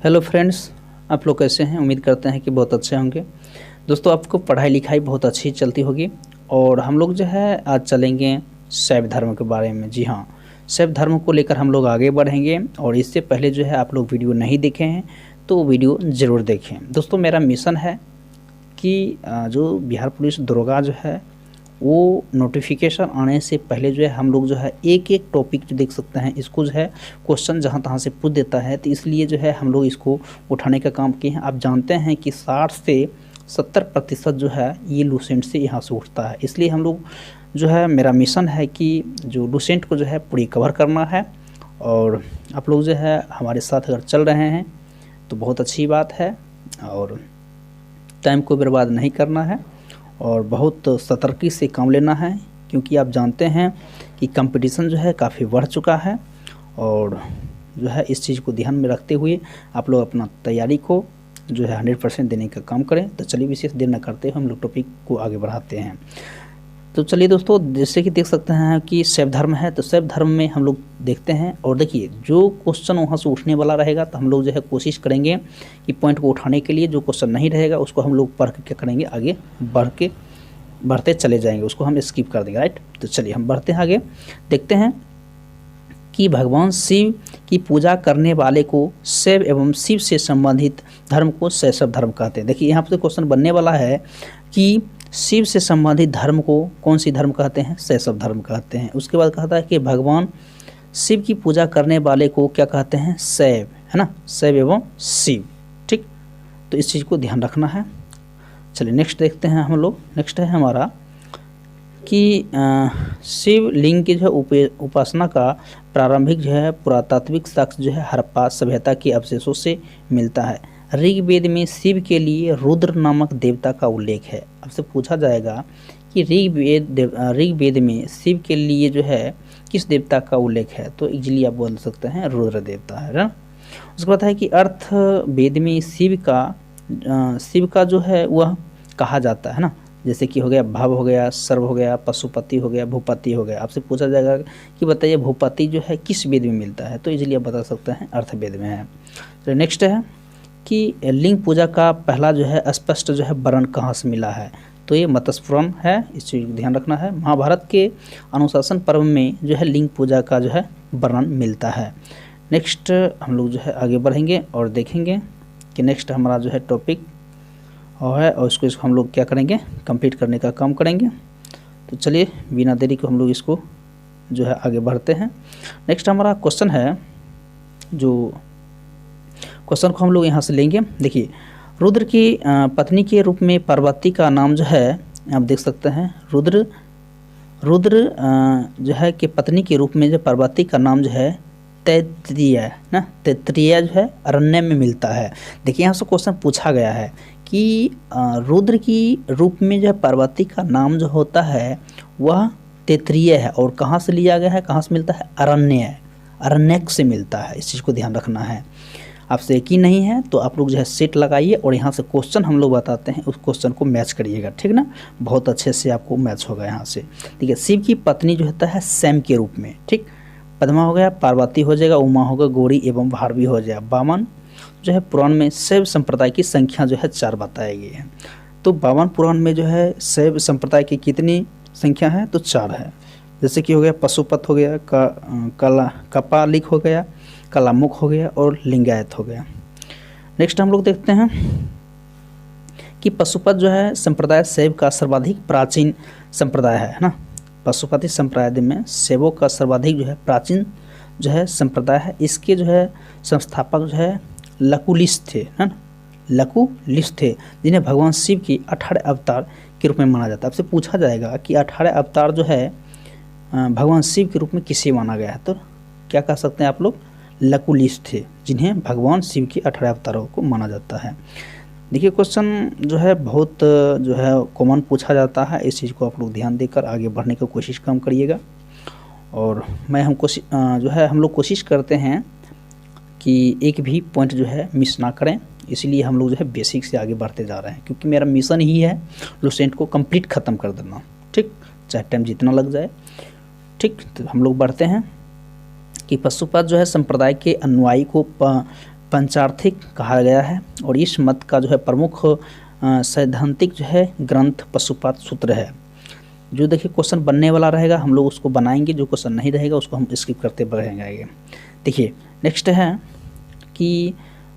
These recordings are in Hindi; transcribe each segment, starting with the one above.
हेलो फ्रेंड्स, आप लोग कैसे हैं। उम्मीद करते हैं कि बहुत अच्छे होंगे। दोस्तों, आपको पढ़ाई लिखाई बहुत अच्छी चलती होगी और हम लोग जो है आज चलेंगे शैव धर्म के बारे में। जी हाँ, शैव धर्म को लेकर हम लोग आगे बढ़ेंगे और इससे पहले जो है आप लोग वीडियो नहीं देखे हैं तो वीडियो ज़रूर देखें। दोस्तों, मेरा मिशन है कि जो बिहार पुलिस दरोगा जो है वो नोटिफिकेशन आने से पहले जो है हम लोग जो है एक एक टॉपिक जो देख सकते हैं इसको जो है क्वेश्चन जहाँ तहाँ से पूछ देता है, तो इसलिए जो है हम लोग इसको उठाने का काम किए हैं। आप जानते हैं कि 60 से 70% जो है ये लूसेंट से यहाँ से उठता है, इसलिए हम लोग जो है मेरा मिशन है कि जो लूसेंट को जो है पूरी कवर करना है। और आप लोग जो है हमारे साथ अगर चल रहे हैं तो बहुत अच्छी बात है और टाइम को बर्बाद नहीं करना है और बहुत सतर्की से काम लेना है, क्योंकि आप जानते हैं कि कंपटीशन जो है काफ़ी बढ़ चुका है और जो है इस चीज़ को ध्यान में रखते हुए आप लोग अपना तैयारी को जो है 100% देने का काम करें। तो चलिए विशेष देर न करते हुए हम लोग टॉपिक को आगे बढ़ाते हैं। तो चलिए दोस्तों, जैसे कि देख सकते हैं कि शैव धर्म है, तो शैव धर्म में हम लोग देखते हैं और देखिए जो क्वेश्चन वहाँ से उठने वाला रहेगा तो हम लोग जो है कोशिश करेंगे कि पॉइंट को उठाने के लिए। जो क्वेश्चन नहीं रहेगा उसको हम लोग पढ़ के क्या करेंगे, आगे बढ़ते चले जाएंगे, उसको हम स्किप कर देंगे। राइट, तो चलिए हम बढ़ते हैं आगे। देखते हैं कि भगवान शिव की पूजा करने वाले को शैव एवं शिव से संबंधित धर्म को शैव धर्म कहते हैं। देखिए यहाँ पर क्वेश्चन बनने वाला है कि शिव से संबंधित धर्म को कौन सी धर्म कहते हैं, शैव धर्म कहते हैं। उसके बाद कहता है कि भगवान शिव की पूजा करने वाले को क्या कहते हैं, शैव, है ना, शैव एवं शिव। ठीक, तो इस चीज़ को ध्यान रखना है। चलिए नेक्स्ट देखते हैं हम लोग। नेक्स्ट है हमारा कि शिव लिंग की जो उपासना का प्रारंभिक जो है पुरातात्विक साक्ष्य जो है हड़प्पा सभ्यता के अवशेषों से मिलता है। ऋग्वेद में शिव के लिए रुद्र नामक देवता का उल्लेख है। आपसे पूछा जाएगा कि ऋग्वेद में शिव के लिए जो है किस देवता का उल्लेख है, तो इजीली आप बोल सकते हैं रुद्र देवता है ना। उसके बाद है कि अर्थ वेद में शिव का जो है वह कहा जाता है ना, जैसे कि हो गया भव हो गया, सर्व हो गया, पशुपति हो गया, भूपति हो गया। आपसे पूछा जाएगा कि बताइए भूपति जो है किस वेद में मिलता है, तो इजीली आप बता सकते हैं अर्थवेद में है। तो नेक्स्ट है कि लिंग पूजा का पहला जो है स्पष्ट जो है वर्णन कहाँ से मिला है, तो ये मत्स्य पुराण है, इस चीज़ को ध्यान रखना है। महाभारत के अनुशासन पर्व में जो है लिंग पूजा का जो है वर्णन मिलता है। नेक्स्ट हम लोग जो है आगे बढ़ेंगे और देखेंगे कि नेक्स्ट हमारा जो है टॉपिक है और इसको हम लोग क्या करेंगे, कंप्लीट करने का काम करेंगे। तो चलिए बिना देरी को हम लोग इसको जो है आगे बढ़ते हैं। नेक्स्ट हमारा क्वेश्चन है, जो क्वेश्चन को हम लोग यहाँ से लेंगे। देखिए, रुद्र की पत्नी के रूप में पार्वती का नाम जो है आप देख सकते हैं, रुद्र जो है कि पत्नी के रूप में जो पार्वती का नाम जो है तैत्तिरीय है ना, तैत्तिरीय जो है अरण्य में मिलता है। देखिए यहाँ से क्वेश्चन पूछा गया है कि रुद्र की रूप में जो है पार्वती का नाम जो होता है वह तैत्तिरीय है और कहाँ से लिया गया है, कहाँ से मिलता है, अरण्यक से मिलता है। इस चीज़ को ध्यान रखना है। आपसे यकीन नहीं है तो आप लोग जो है सेट लगाइए और यहाँ से क्वेश्चन हम लोग बताते हैं, उस क्वेश्चन को मैच करिएगा, ठीक ना, बहुत अच्छे से आपको मैच होगा यहाँ से। ठीक है, शिव की पत्नी जो होता है सैम के रूप में, ठीक, पद्मा हो गया, पार्वती हो जाएगा, उमा होगा, गौरी एवं भारवी हो जाएगा। बामन जो है पुराण में शैव संप्रदाय की संख्या जो है 4 बताई गई है। तो बामन पुराण में जो है शैव संप्रदाय की कितनी संख्या है, तो 4 है। जैसे कि हो गया पशुपत हो गया, कपालिक हो गया, कलामुख हो गया और लिंगायत हो गया। नेक्स्ट हम लोग देखते हैं कि पशुपत जो है संप्रदाय शैव का सर्वाधिक प्राचीन संप्रदाय है ना। पशुपति संप्रदाय में शैवों का सर्वाधिक जो है प्राचीन जो है संप्रदाय है। इसके जो है संस्थापक जो है लकुलिश थे, है ना, लकुलिश थे, जिन्हें भगवान शिव की 18 अवतार के रूप में माना जाता है। आपसे पूछा जाएगा कि 18 अवतार जो है भगवान शिव के रूप में किसे माना गया है, तो क्या कह सकते हैं आप लोग, लकुलिश थे, जिन्हें भगवान शिव की 18 अवतारों को माना जाता है। देखिए क्वेश्चन जो है बहुत जो है कॉमन पूछा जाता है, इस चीज़ को आप लोग ध्यान देकर आगे बढ़ने की कोशिश कम करिएगा। और हम लोग कोशिश करते हैं कि एक भी पॉइंट जो है मिस ना करें, इसलिए हम लोग जो है बेसिक से आगे बढ़ते जा रहे हैं, क्योंकि मेरा मिशन ही है लूसेंट को कंप्लीट ख़त्म कर देना, ठीक, चाहे टाइम जितना लग जाए। ठीक, तो हम लोग बढ़ते हैं कि पशुपत जो है संप्रदाय के अनुयायी को पंचार्थिक कहा गया है। और इस मत का जो है प्रमुख सैद्धांतिक जो है ग्रंथ पशुपात सूत्र है। जो देखिए क्वेश्चन बनने वाला रहेगा हम लोग उसको बनाएंगे, जो क्वेश्चन नहीं रहेगा उसको हम स्किप करते बढ़ेंगे आगे। देखिए नेक्स्ट है कि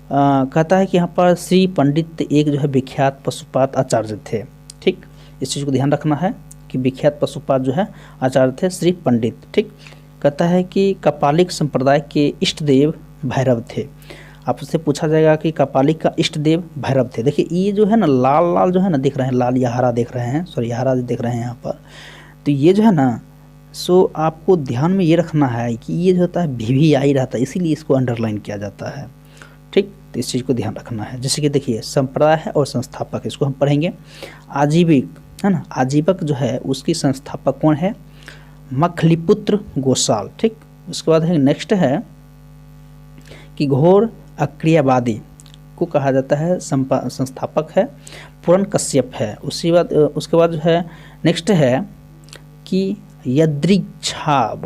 कहता है कि यहाँ पर श्री पंडित एक जो है विख्यात पशुपात आचार्य थे। ठीक, इस चीज़ को ध्यान रखना है कि विख्यात पशुपात जो है आचार्य थे श्री पंडित। ठीक, कहता है कि कपालिक संप्रदाय के इष्ट देव भैरव थे। आपसे पूछा जाएगा कि कपालिक का इष्ट देव भैरव थे। देखिए ये जो है ना लाल लाल जो है ना दिख रहे हैं, लाल या हरा देख रहे हैं, सॉरी हरा देख रहे हैं यहाँ पर, तो ये जो है ना सो आपको ध्यान में ये रखना है कि ये जो होता है VVI रहता है, इसीलिए इसको अंडरलाइन किया जाता है। ठीक, तो इस चीज़ को ध्यान रखना है। जैसे कि देखिए संप्रदाय है और संस्थापक, इसको हम पढ़ेंगे। आजीविक है ना, आजीवक जो है उसकी संस्थापक कौन है? मखलीपुत्र गोसाल। ठीक, उसके बाद है नेक्स्ट है कि घोर अक्रियावादी को कहा जाता है संस्थापक है पूर्ण कश्यप है। उसके बाद जो है नेक्स्ट है कि यदृच्छावाद,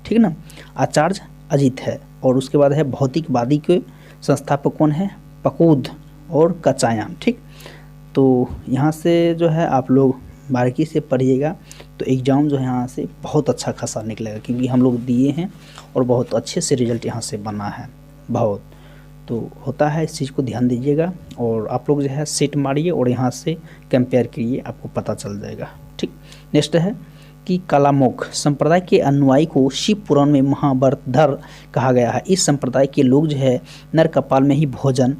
ठीक ना, आचार्य अजित है। और उसके बाद है भौतिकवादी के संस्थापक कौन है? पकूद और कचायान। ठीक, तो यहाँ से जो है आप लोग बारीकी से पढ़िएगा तो एग्ज़ाम जो है यहाँ से बहुत अच्छा खासा निकलेगा, क्योंकि हम लोग दिए हैं और बहुत अच्छे से रिजल्ट यहाँ से बना है बहुत। तो होता है, इस चीज़ को ध्यान दीजिएगा और आप लोग जो है सेट मारिए और यहाँ से कंपेयर करिए, आपको पता चल जाएगा। ठीक, नेक्स्ट है कि कालामुख संप्रदाय के अनुयायी को शिव पुराण में महावरधर कहा गया है। इस संप्रदाय के लोग जो है नर कपाल में ही भोजन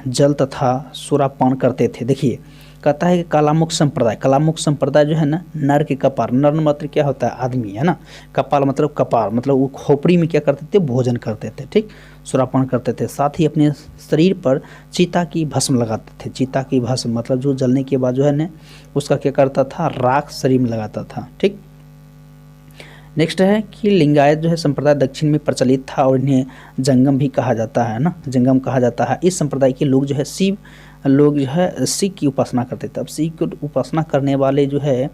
जल तथा सुरापान करते थे। देखिए कहता है कि कालामुख संप्रदाय जो है ना नर के कपाल, नर मतलब क्या होता है? आदमी है ना, कपाल मतलब कपाल मतलब वो खोपड़ी में क्या करते थे? भोजन करते थे। ठीक, सुरापान करते थे। साथ ही अपने शरीर पर चीता की भस्म लगाते थे। चीता की भस्म मतलब जो जलने के बाद जो है ना उसका क्या करता था? राख शरीर में लगाता था। ठीक, नेक्स्ट है कि लिंगायत जो है संप्रदाय दक्षिण में प्रचलित था और इन्हें जंगम भी कहा जाता है ना, जंगम कहा जाता है। इस संप्रदाय के लोग जो है शिव की उपासना करते थे। अब शिव की उपासना करने वाले जो है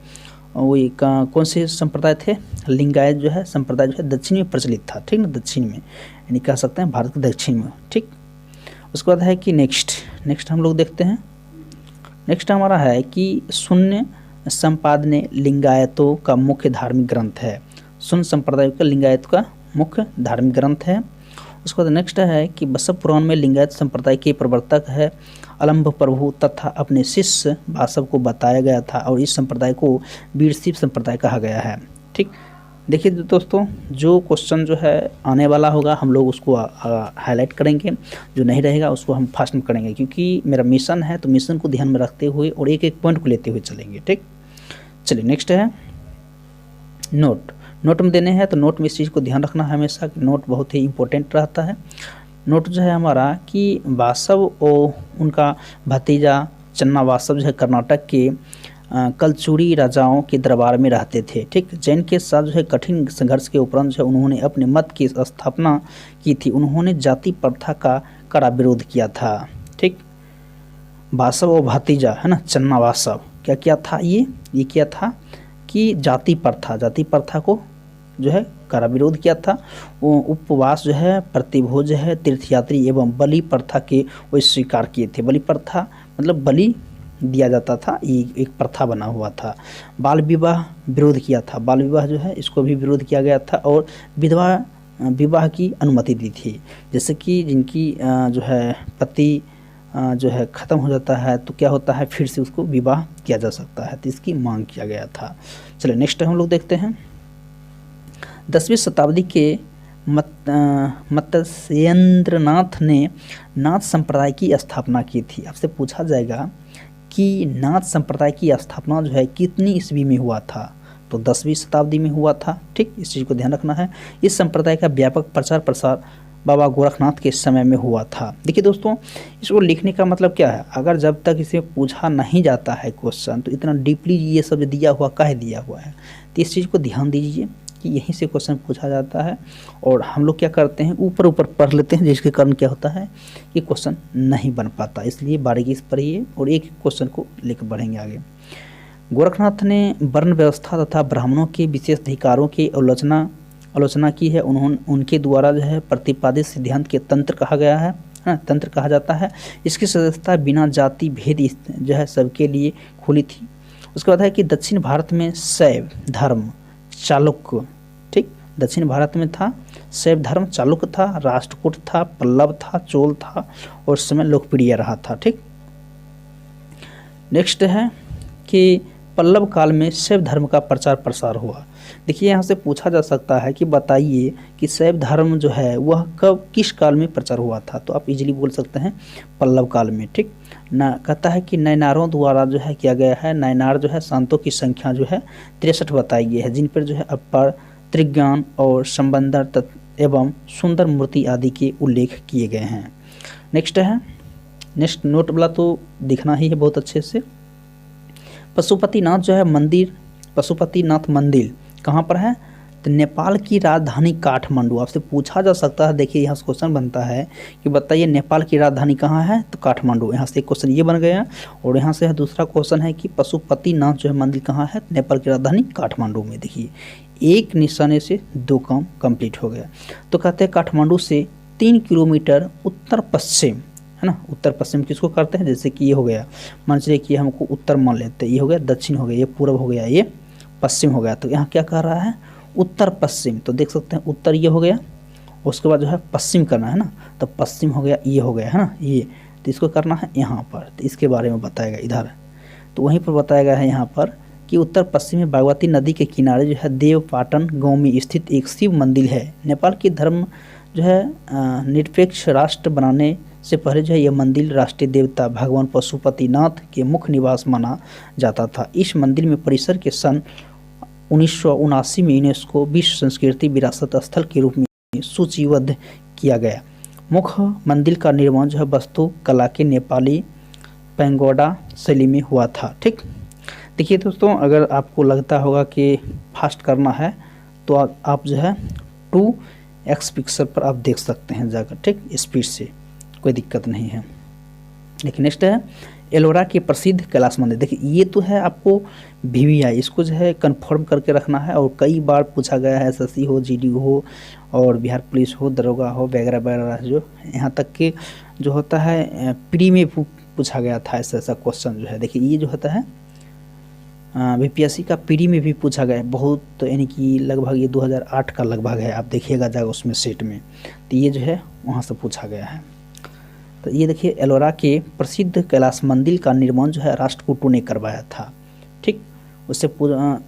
वो कौन से संप्रदाय थे? लिंगायत जो है संप्रदाय जो है दक्षिण में प्रचलित था। ठीक ना, दक्षिण में यानी कह सकते हैं भारत के दक्षिण में। ठीक, उसके बाद है कि नेक्स्ट हम लोग देखते हैं। नेक्स्ट हमारा है कि शून्य संपादने लिंगायतों का मुख्य धार्मिक ग्रंथ है। शून्य संप्रदाय का लिंगायत का मुख्य धार्मिक ग्रंथ है। उसके बाद नेक्स्ट है कि बसव पुराण में लिंगायत संप्रदाय के प्रवर्तक है अलम्भ प्रभु तथा अपने शिष्य वासव को बताया गया था और इस संप्रदाय को वीरशिव संप्रदाय कहा गया है। ठीक, देखिए दोस्तों जो क्वेश्चन जो है आने वाला होगा हम लोग उसको हाईलाइट करेंगे, जो नहीं रहेगा उसको हम फास्ट में करेंगे, क्योंकि मेरा मिशन है तो मिशन को ध्यान में रखते हुए और एक एक पॉइंट को लेते हुए चलेंगे। ठीक, चलिए नेक्स्ट है नोट में देने हैं, तो नोट में इस चीज़ को ध्यान रखना है हमेशा कि नोट बहुत ही इंपॉर्टेंट रहता है। नोट जो है हमारा कि वासव और उनका भतीजा चन्ना वासव जो है कर्नाटक के कलचुरी राजाओं के दरबार में रहते थे। ठीक, जैन के साथ जो है कठिन संघर्ष के उपरांत जो है उन्होंने अपने मत की स्थापना की थी। उन्होंने जाति प्रथा का कड़ा विरोध किया था। ठीक, वासव और भतीजा है ना चन्ना वासव क्या किया था? ये किया था कि जाति प्रथा को जो है कड़ा विरोध किया था। वो उपवास जो है प्रतिभोज है तीर्थयात्री एवं बलि प्रथा के वो स्वीकार किए थे। बलि प्रथा मतलब बलि दिया जाता था, ये एक प्रथा बना हुआ था। बाल विवाह विरोध किया था, बाल विवाह जो है इसको भी विरोध किया गया था और विधवा विवाह की अनुमति दी थी। जैसे कि जिनकी जो है पति जो है ख़त्म हो जाता है तो क्या होता है फिर से उसको विवाह किया जा सकता है, तो इसकी मांग किया गया था। चलिए नेक्स्ट हम लोग देखते हैं 10वीं शताब्दी के मत्स्येंद्रनाथ ने नाथ संप्रदाय की स्थापना की थी। आपसे पूछा जाएगा कि नाथ संप्रदाय की स्थापना जो है कितनी ईस्वी में हुआ था? तो 10वीं शताब्दी में हुआ था। ठीक, इस चीज़ को ध्यान रखना है। इस संप्रदाय का व्यापक प्रचार प्रसार बाबा गोरखनाथ के समय में हुआ था। देखिए दोस्तों इसको लिखने का मतलब क्या है, अगर जब तक इसे पूछा नहीं जाता है क्वेश्चन तो इतना डीपली ये सब दिया हुआ काहे दिया हुआ है, तो इस चीज़ को ध्यान दीजिए कि यहीं से क्वेश्चन पूछा जाता है और हम लोग क्या करते हैं ऊपर पढ़ लेते हैं, जिसके कारण क्या होता है कि क्वेश्चन नहीं बन पाता। इसलिए बारीकी से पढ़िए और एक क्वेश्चन को लेकर बढ़ेंगे आगे। गोरखनाथ ने वर्ण व्यवस्था तथा ब्राह्मणों के विशेष अधिकारों की आलोचना आलोचना की है। उन्होंने उनके द्वारा जो है प्रतिपादित सिद्धांत के तंत्र कहा गया है ना, तंत्र कहा जाता है। इसकी सदस्यता बिना जाति भेद जो है सबके लिए खुली थी। उसके बाद है कि दक्षिण भारत में शैव धर्म चालुक्य, ठीक, दक्षिण भारत में था शैव धर्म, चालुक्य था, राष्ट्रकूट था, पल्लव था, चोल था और उस समय लोकप्रिय रहा था। ठीक, नेक्स्ट है कि पल्लव काल में शैव धर्म का प्रचार प्रसार हुआ। देखिए यहाँ से पूछा जा सकता है कि बताइए कि शैव धर्म जो है वह कब किस काल में प्रचार हुआ था, तो आप इजीली बोल सकते हैं पल्लव काल में। ठीक ना, कहता है कि नयनारों द्वारा जो है किया गया है। नयनार जो है शांतों की संख्या जो है 63 बताई गई है, जिन पर जो है अपर त्रिज्ञान और संबंधर तत्व एवं सुंदर मूर्ति आदि के उल्लेख किए गए हैं। नेक्स्ट है, नेक्स्ट नोट वाला तो दिखना ही है बहुत अच्छे से। पशुपतिनाथ जो है मंदिर, पशुपतिनाथ मंदिर कहाँ पर है, तो नेपाल की राजधानी काठमांडू। आपसे पूछा जा सकता है, देखिए यहाँ से क्वेश्चन बनता है कि बताइए नेपाल की राजधानी कहाँ है, तो काठमांडू। यहाँ से एक क्वेश्चन ये बन गया और यहाँ से दूसरा क्वेश्चन है कि पशुपतिनाथ जो है मंदिर कहाँ है, नेपाल की राजधानी काठमांडू में। देखिए एक निशाने से 2 काम कंप्लीट हो गया। तो कहते हैं काठमांडू से 3 किलोमीटर उत्तर पश्चिम, है ना, उत्तर पश्चिम किसको करते हैं, जैसे कि ये हो गया, मान चलिए कि हमको उत्तर मान लेते हैं, ये हो गया दक्षिण हो गया, ये पूर्व हो गया, ये पश्चिम हो गया। तो यहाँ क्या कह रहा है, उत्तर पश्चिम। तो देख सकते हैं उत्तर ये हो गया, उसके बाद जो है पश्चिम करना है ना, तो पश्चिम हो गया, ये हो गया है ना, ये तो इसको करना है यहाँ पर। तो इसके बारे में बताएगा इधर, तो वहीं पर बताया गया है यहाँ पर कि उत्तर पश्चिम में बागमती नदी के किनारे जो है देवपाटन गांव में स्थित एक शिव मंदिर है। नेपाल की धर्म जो है निरपेक्ष राष्ट्र बनाने से पहले जो है यह मंदिर राष्ट्रीय देवता भगवान पशुपतिनाथ के मुख्य निवास माना जाता था। इस मंदिर में परिसर के सन 1979 में यूनेस्को विश्व संस्कृति विरासत स्थल के रूप में सूचीबद्ध किया गया। मुख्य मंदिर का निर्माण जो है वास्तु कला के नेपाली पैंगोडा शैली में हुआ था। ठीक, देखिए दोस्तों, अगर आपको लगता होगा कि फास्ट करना है तो आप जो है 2x पिक्सल पर आप देख सकते हैं जाकर, ठीक, स्पीड से, कोई दिक्कत नहीं है। देखिए नेक्स्ट है एलोरा के प्रसिद्ध कैलाश मंदिर। देखिए ये तो है आपको VVI, इसको जो है कंफर्म करके रखना है और कई बार पूछा गया है, SSC हो, GD हो और बिहार पुलिस हो, दरोगा हो, वगैरह वगैरह, जो यहाँ तक कि जो होता है प्री में पूछा गया था ऐसा क्वेश्चन जो है। देखिए ये जो होता है BPSC का प्री में भी पूछा गया है बहुत, तो यानी कि लगभग ये 2008 का लगभग है, आप देखिएगा जाएगा उसमें सेट में, तो ये जो है वहाँ से पूछा गया है। तो ये देखिए एलोरा के प्रसिद्ध कैलाश मंदिर का निर्माण जो है राष्ट्रकूटों ने करवाया था। ठीक, उससे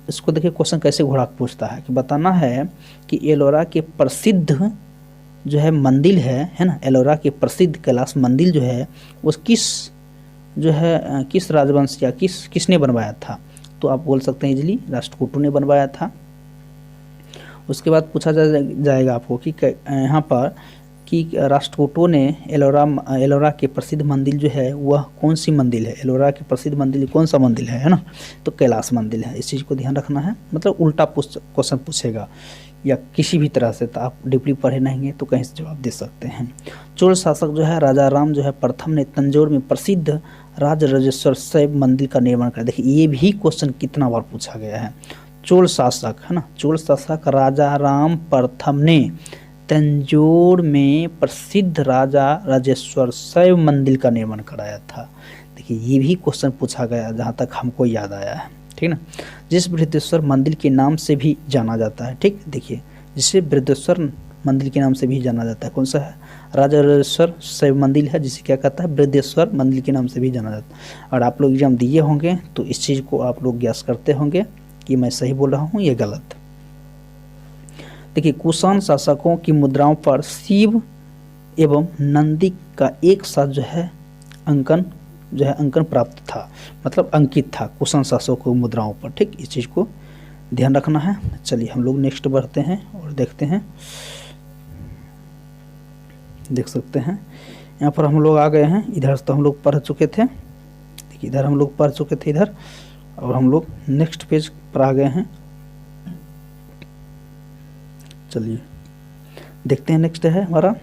इसको देखिए क्वेश्चन कैसे घोड़ा पूछता है कि बताना है कि एलोरा के प्रसिद्ध जो है मंदिर है ना, एलोरा के प्रसिद्ध कैलाश मंदिर जो है वो किस राजवंश या किसने बनवाया था, तो आप बोल सकते हैं इजीली राष्ट्रकूटों ने बनवाया था। उसके बाद पूछा जाएगा आपको कि यहाँ पर कि राष्ट्रकूटों ने एलोरा के प्रसिद्ध मंदिर जो है वह कौन सी मंदिर है, एलोरा के प्रसिद्ध मंदिर कौन सा मंदिर है ना, तो कैलाश मंदिर है। इस चीज़ को ध्यान रखना है, मतलब उल्टा क्वेश्चन पूछेगा या किसी भी तरह से, तो आप डीपली पढ़े नहीं तो कहीं से जवाब दे सकते हैं। चोल शासक जो है राजा राम जो है प्रथम ने तंजौर में प्रसिद्ध राजराजेश्वर शैव मंदिर का निर्माण किया। देखिए ये भी क्वेश्चन कितना बार पूछा गया है, चोल शासक है ना, चोल शासक राजा राम प्रथम ने तंजौर में प्रसिद्ध राजा राजेश्वर शैव मंदिर का निर्माण कराया था। देखिए ये भी क्वेश्चन पूछा गया जहाँ तक हमको याद आया है, ठीक ना, जिस बृहदेश्वर मंदिर के नाम से भी जाना जाता है। ठीक, देखिए जिसे बृहदेश्वर मंदिर के नाम से भी जाना जाता है, कौन सा है, राजराजेश्वर शैव मंदिर है, जिसे क्या कहता है, बृहदेश्वर मंदिर के नाम से भी जाना जाता है। और आप लोग एग्जाम दिए होंगे तो इस चीज़ को आप लोग ज्ञास करते होंगे कि मैं सही बोल रहा हूँ ये गलत। देखिए कुषाण शासकों की मुद्राओं पर शिव एवं नंदी का एक साथ जो है अंकन प्राप्त था, मतलब अंकित था कुषाण शासकों की मुद्राओं पर। ठीक, इस चीज़ को ध्यान रखना है। चलिए हम लोग नेक्स्ट बढ़ते हैं और देखते हैं, देख सकते हैं यहाँ पर हम लोग आ गए हैं। इधर तो हम लोग पढ़ चुके थे, देखिए इधर हम लोग पढ़ चुके थे इधर, और हम लोग नेक्स्ट पेज पर आ गए हैं। चलिए देखते हैं, नेक्स्ट है हमारा,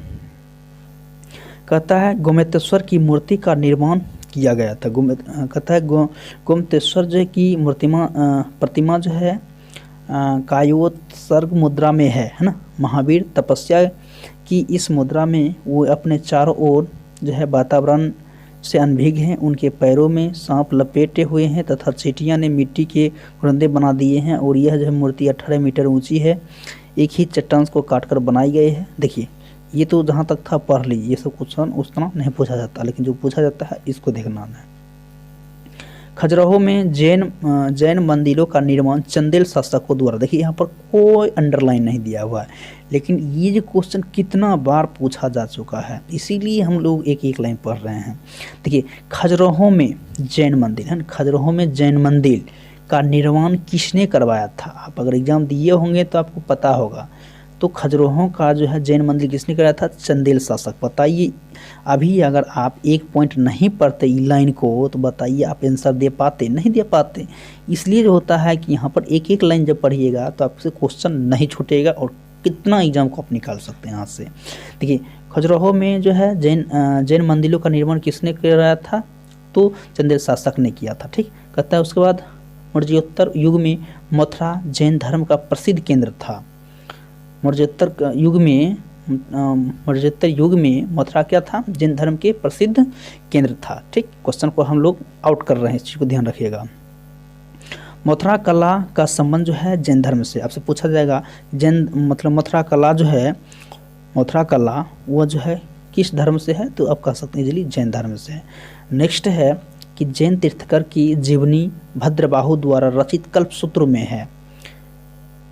कहता है गोमतेश्वर की मूर्ति का निर्माण किया गया था। कहता है गोमतेश्वर जो की प्रतिमा जो है कायोत्सर्ग मुद्रा में है ना। महावीर तपस्या की इस मुद्रा में वो अपने चारों ओर जो है वातावरण से अनभिज्ञ हैं। उनके पैरों में सांप लपेटे हुए हैं तथा चींटियां ने मिट्टी के गुरंदे बना दिए हैं। और यह जो है मूर्ति 18 मीटर ऊंची है, एक ही चट्टान को काटकर बनाई गई है। देखिए ये तो जहाँ तक था पढ़ ली, ये सब क्वेश्चन उस तरह नहीं पूछा जाता, लेकिन जो पूछा जाता है इसको देखना है। खजुराहो में जैन मंदिरों का निर्माण चंदेल शासकों द्वारा। देखिए यहाँ पर कोई अंडरलाइन नहीं दिया हुआ है, लेकिन ये जो क्वेश्चन कितना बार पूछा जा चुका है, इसीलिए हम लोग एक एक लाइन पढ़ रहे हैं। देखिए खजुराहो में जैन मंदिर है, खजुराहो में जैन मंदिर का निर्माण किसने करवाया था। आप अगर एग्जाम दिए होंगे तो आपको पता होगा। तो खजुराहो का जो है जैन मंदिर किसने कराया था, चंदेल शासक। बताइए अभी अगर आप एक पॉइंट नहीं पढ़ते ई लाइन को तो बताइए आप आंसर दे पाते, नहीं दे पाते। इसलिए जो होता है कि यहाँ पर एक एक लाइन जब पढ़िएगा तो आपसे क्वेश्चन नहीं छूटेगा और कितना एग्जाम को आप निकाल सकते हैं यहाँ से। देखिए खजुराहो में जो है जैन मंदिरों का निर्माण किसने कराया था, तो चंदेल शासक ने किया था। ठीक कहता है। उसके बाद मौर्योत्तर युग में मथुरा जैन धर्म का प्रसिद्ध केंद्र था। मौर्योत्तर युग में मथुरा क्या था, जैन धर्म के प्रसिद्ध केंद्र था। ठीक, क्वेश्चन को हम लोग आउट कर रहे हैं, इस चीज़ को ध्यान रखिएगा। मथुरा कला का संबंध जो है जैन धर्म से। आपसे पूछा जाएगा जैन मतलब मथुरा कला जो है, मथुरा कला वह जो है किस धर्म से है, तो आप कह सकते हैं इजीली जैन धर्म से है। नेक्स्ट है कि जैन तीर्थकर की जीवनी भद्रबाहु द्वारा रचित कल्पसूत्र में है।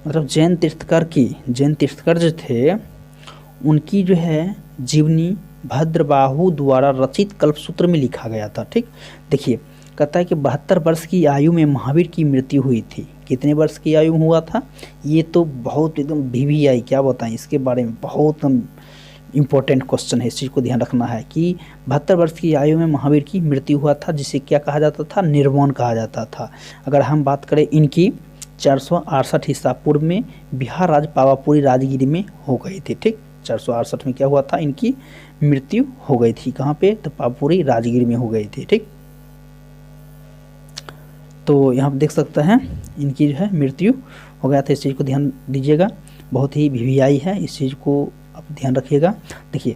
मतलब जैन तीर्थकर जो थे उनकी जो है जीवनी भद्रबाहु द्वारा रचित कल्पसूत्र में लिखा गया था। ठीक, देखिए कहता है कि 72 वर्ष की आयु में महावीर की मृत्यु हुई थी। कितने वर्ष की आयु में हुआ था, ये तो बहुत एकदम VVI क्या बताएं इसके बारे में, बहुत इम्पोर्टेंट क्वेश्चन है। इस चीज़ को ध्यान रखना है कि 72 वर्ष की आयु में महावीर की मृत्यु हुआ था, जिसे क्या कहा जाता था, निर्वाण कहा जाता था। अगर हम बात करें इनकी 468 ईसा पूर्व में बिहार राज्य पावापुरी राजगिरी में हो गई थी। ठीक, 468 में क्या हुआ था, इनकी मृत्यु हो गई थी। कहाँ पे, तो पावापुरी राजगिरी में हो गई थी। ठीक, तो यहाँ देख सकते हैं इनकी जो है मृत्यु हो गया था। इस चीज़ को ध्यान दीजिएगा, बहुत ही VVI है, इस चीज़ को आप ध्यान रखिएगा। देखिए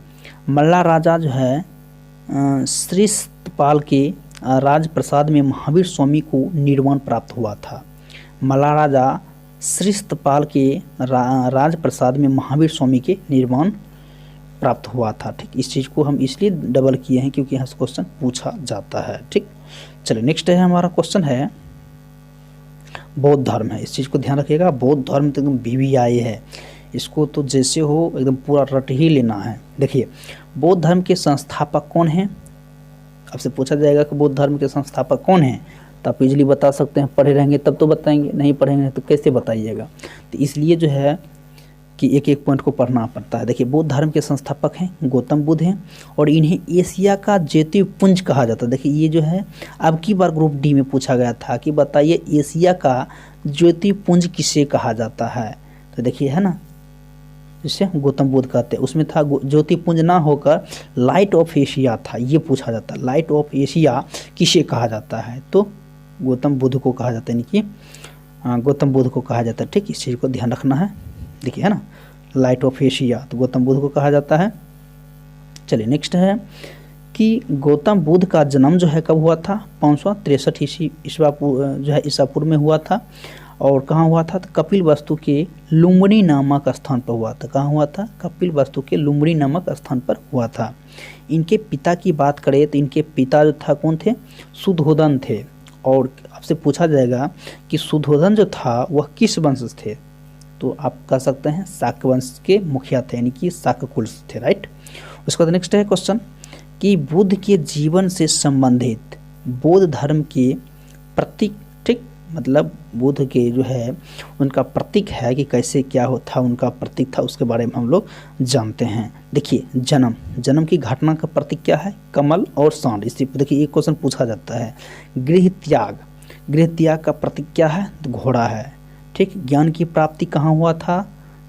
मल्ला राजा जो है श्रीस्तपाल के राजप्रसाद में महावीर स्वामी को निर्वाण प्राप्त हुआ था। मल्ला राजा श्रीस्तपाल के राजप्रसाद में महावीर स्वामी के निर्वाण प्राप्त हुआ था। ठीक, इस चीज़ को हम इसलिए डबल किए हैं क्योंकि यहाँ से क्वेश्चन पूछा जाता है। ठीक, चलिए नेक्स्ट है हमारा क्वेश्चन है बौद्ध धर्म है। इस चीज़ को ध्यान रखिएगा, बौद्ध धर्म तो एकदम VVI है, इसको तो जैसे हो एकदम पूरा रट ही लेना है। देखिए बौद्ध धर्म के संस्थापक कौन हैं, आपसे पूछा जाएगा कि बौद्ध धर्म के संस्थापक कौन हैं, तो आप इजीली बता सकते हैं। पढ़े रहेंगे तब तो बताएंगे, नहीं पढ़ेंगे तो कैसे बताइएगा। तो इसलिए जो है कि एक एक पॉइंट को पढ़ना पड़ता है। देखिए बौद्ध धर्म के संस्थापक हैं गौतम बुद्ध हैं और इन्हें एशिया का ज्योतिपुंज कहा जाता है। देखिए ये जो है अब की बार ग्रुप D में पूछा गया था कि बताइए एशिया का ज्योतिपुंज किसे कहा जाता है, तो देखिए है ना, जिसे गौतम बुद्ध कहते हैं, उसमें था ज्योतिपुंज ना होकर लाइट ऑफ एशिया था, ये पूछा जाता है लाइट ऑफ एशिया किसे कहा जाता है, तो गौतम बुद्ध को कहा जाता है, यानी कि गौतम बुद्ध को कहा जाता है। ठीक, इस चीज़ को ध्यान रखना है। देखिए है ना, लाइट ऑफ एशिया तो गौतम बुद्ध को कहा जाता है। चलिए नेक्स्ट है कि गौतम बुद्ध का जन्म जो है कब हुआ था, 563 ईसा पूर्व में हुआ था। और कहाँ हुआ था, तो कपिल वस्तु के लुम्बिनी नामक स्थान पर हुआ था। कहाँ हुआ था, कपिल वस्तु के लुम्बिनी नामक स्थान पर हुआ था। इनके पिता की बात करें तो इनके पिता जो था कौन थे, शुद्धोधन थे। और आपसे पूछा जाएगा कि शुद्धोधन जो था वह किस वंश थे, तो आप कह सकते हैं शाक्य वंश के मुखिया थे, यानी कि शाक्य कुल थे। राइट, उसके बाद नेक्स्ट है क्वेश्चन कि बुद्ध के जीवन से संबंधित बौद्ध धर्म के प्रतीक। ठीक, मतलब बुद्ध के जो है उनका प्रतीक है कि कैसे क्या था, उनका प्रतीक था, उसके बारे में हम लोग जानते हैं। देखिए जन्म की घटना का प्रतीक क्या है, कमल और सांड। इसी देखिए एक क्वेश्चन पूछा जाता है। गृह त्याग का प्रतीक क्या है, तो घोड़ा है। ठीक, ज्ञान की प्राप्ति कहाँ हुआ था,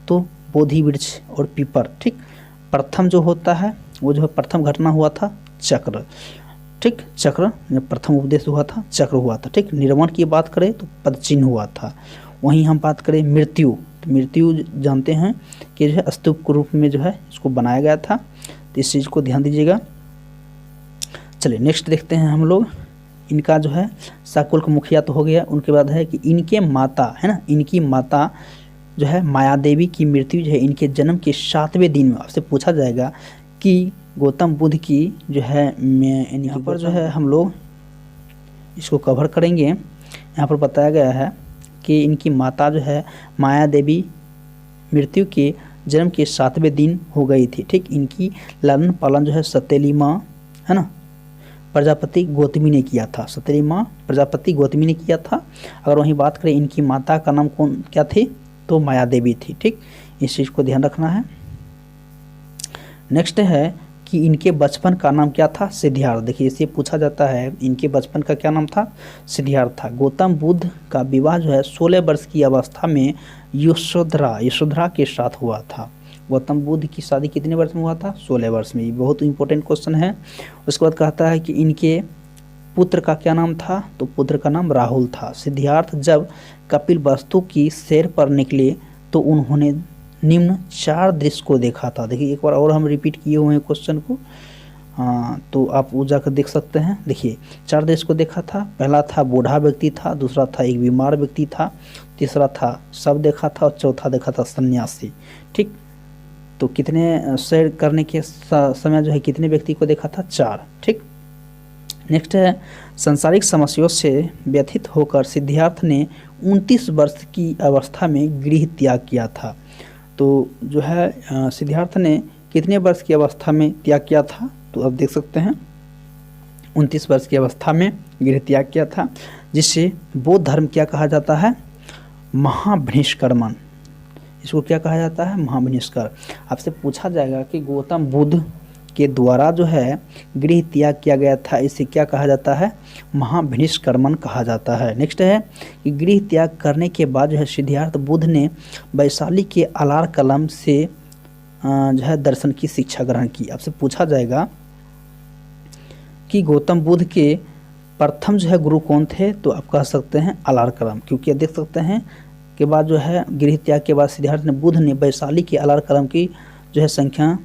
तो बोधि वृक्ष और पीपर। ठीक, प्रथम जो होता है वो जो है प्रथम घटना हुआ था चक्र। ठीक, चक्र प्रथम उपदेश हुआ था, चक्र हुआ था। ठीक, निर्माण की बात करें तो पदचिन्ह हुआ था। वहीं हम बात करें मृत्यु, तो मृत्यु जानते हैं कि जो है स्तूप के रूप में जो है इसको बनाया गया था, तो इस चीज़ को ध्यान दीजिएगा। चलिए नेक्स्ट देखते हैं हम लोग। इनका जो है शाकुल का मुखिया तो हो गया, उनके बाद है कि इनके माता है ना, इनकी माता जो है माया देवी की मृत्यु जो है इनके जन्म के 7वें दिन में। आपसे पूछा जाएगा कि गौतम बुद्ध की जो है यहाँ पर जो है हम लोग इसको कवर करेंगे। यहाँ पर बताया गया है कि इनकी माता जो है माया देवी मृत्यु के जन्म के 7वें दिन हो गई थी। ठीक, इनकी लालन पालन जो है सतेली माँ है ना प्रजापति गौतमी ने किया था, सतेली माँ प्रजापति गौतमी ने किया था। अगर वहीं बात करें इनकी माता का नाम कौन क्या थी, तो माया देवी थी। ठीक, इस चीज़ को ध्यान रखना है। नेक्स्ट है कि इनके बचपन का नाम क्या था, सिद्धार्थ। देखिए इससे पूछा जाता है इनके बचपन का क्या नाम था, सिद्धार्थ था। गौतम बुद्ध का विवाह जो है 16 वर्ष की अवस्था में यशोधरा के साथ हुआ था। गौतम बुद्ध की शादी कितने वर्ष में हुआ था, 16 वर्ष में। ये बहुत इंपॉर्टेंट क्वेश्चन है। उसके बाद कहता है कि इनके पुत्र का क्या नाम था, तो पुत्र का नाम राहुल था। सिद्धार्थ जब कपिल वस्तु की सैर पर निकले तो उन्होंने निम्न 4 दृश्य को देखा था। देखिए एक बार और हम रिपीट किए हुए हैं क्वेश्चन को, तो आप वो जाकर देख सकते हैं। देखिए 4 दृश्य को देखा था। पहला था बूढ़ा व्यक्ति था, दूसरा था एक बीमार व्यक्ति था, तीसरा था सब देखा था, और चौथा देखा था सन्यासी। ठीक, तो कितने सैर करने के समय जो है कितने व्यक्ति को देखा था, 4। ठीक, नेक्स्ट है सांसारिक समस्याओं से व्यथित होकर सिद्धार्थ ने 29 वर्ष की अवस्था में गृह त्याग किया था। तो जो है सिद्धार्थ ने कितने वर्ष की अवस्था में त्याग किया था, तो आप देख सकते हैं 29 वर्ष की अवस्था में गृह त्याग किया था, जिससे बौद्ध धर्म क्या कहा जाता है, महाभिनिष्क्रमण। इसको क्या कहा जाता है, महाभिनिष्कर। आपसे पूछा जाएगा कि गौतम बुद्ध के द्वारा जो है गृह त्याग किया गया था, इसे क्या कहा जाता है, महाभिनिष्क्रमण कहा जाता है। नेक्स्ट है कि गृह त्याग करने के बाद जो है सिद्धार्थ बुद्ध ने वैशाली के अलार कलम से जो है दर्शन की शिक्षा ग्रहण की। आपसे पूछा जाएगा कि गौतम बुद्ध के प्रथम जो है गुरु कौन थे, तो आप कह सकते हैं अलार कलम, क्योंकि देख सकते हैं के बाद जो है गृह त्याग के बाद सिद्धार्थ ने बुद्ध ने वैशाली के अलार कलम की जो है संख्या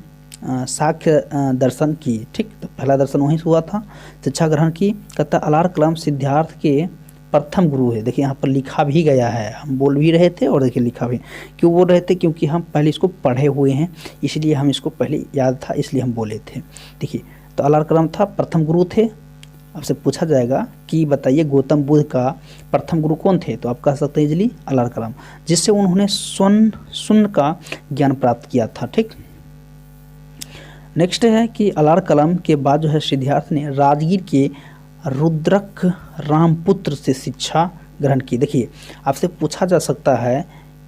साक्ष्य दर्शन की। ठीक, तो पहला दर्शन वहीं से हुआ था, शिक्षा ग्रहण की। कहता अलार कलम सिद्धार्थ के प्रथम गुरु है। देखिए यहाँ पर लिखा भी गया है, हम बोल भी रहे थे और देखिए लिखा भी। क्यों बोल रहे थे, क्योंकि हम पहले इसको पढ़े हुए हैं, इसलिए हम इसको पहले याद था, इसलिए हम बोले थे। देखिए तो अलार कलम था, प्रथम गुरु थे। आपसे पूछा जाएगा कि बताइए गौतम बुद्ध का प्रथम गुरु कौन थे, तो आप कह सकते हैं इजली अलार कलम, जिससे उन्होंने शून्य का ज्ञान प्राप्त किया था। ठीक, नेक्स्ट है कि अलार कलम के बाद जो है सिद्धार्थ ने राजगीर के रुद्रक रामपुत्र से शिक्षा ग्रहण की। देखिए आपसे पूछा जा सकता है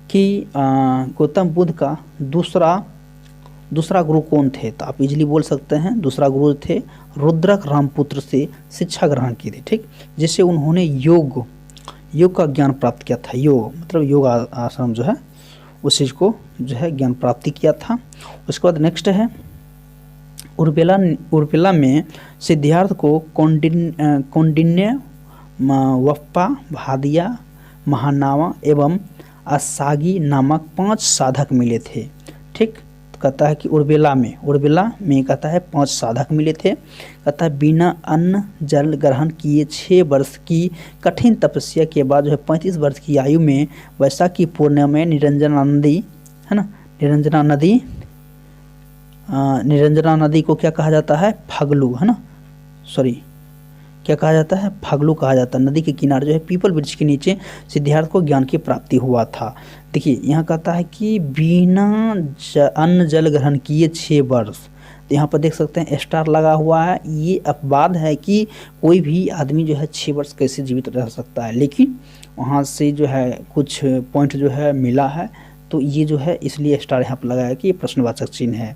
कि गौतम बुद्ध का दूसरा गुरु कौन थे, तो आप इजीली बोल सकते हैं दूसरा गुरु थे रुद्रक रामपुत्र से शिक्षा ग्रहण की थी। ठीक, जिससे उन्होंने योग का ज्ञान प्राप्त किया था। योग मतलब योग आश्रम जो है उस चीज़ को जो है ज्ञान प्राप्ति किया था। उसके बाद नेक्स्ट है उर्बिला में सिद्धार्थ को कौंडिन्य, वप्पा, भादिया, महानावा एवं असागी नामक 5 साधक मिले थे। ठीक, तो कहता है कि उर्बिला में कहता है 5 साधक मिले थे। कहता है बिना अन्न जल ग्रहण किए 6 वर्ष की कठिन तपस्या के बाद जो है 35 वर्ष की आयु में वैशाखी पूर्णिमा में निरंजना नदी है ना, निरंजना नदी को क्या कहा जाता है, फगलू है ना, क्या कहा जाता है, फगलू कहा जाता है। नदी के किनारे जो है पीपल वृक्ष के नीचे सिद्धार्थ को ज्ञान की प्राप्ति हुआ था। देखिए यहाँ कहता है कि बिना अन्न जल ग्रहण किए 6 वर्ष, तो यहाँ पर देख सकते हैं स्टार लगा हुआ है। ये अपवाद है कि कोई भी आदमी जो है 6 वर्ष कैसे जीवित रह सकता है, लेकिन वहाँ से जो है कुछ पॉइंट जो है मिला है, तो ये जो है इसलिए स्टार यहाँ पर लगाया कि ये प्रश्नवाचक चिन्ह है।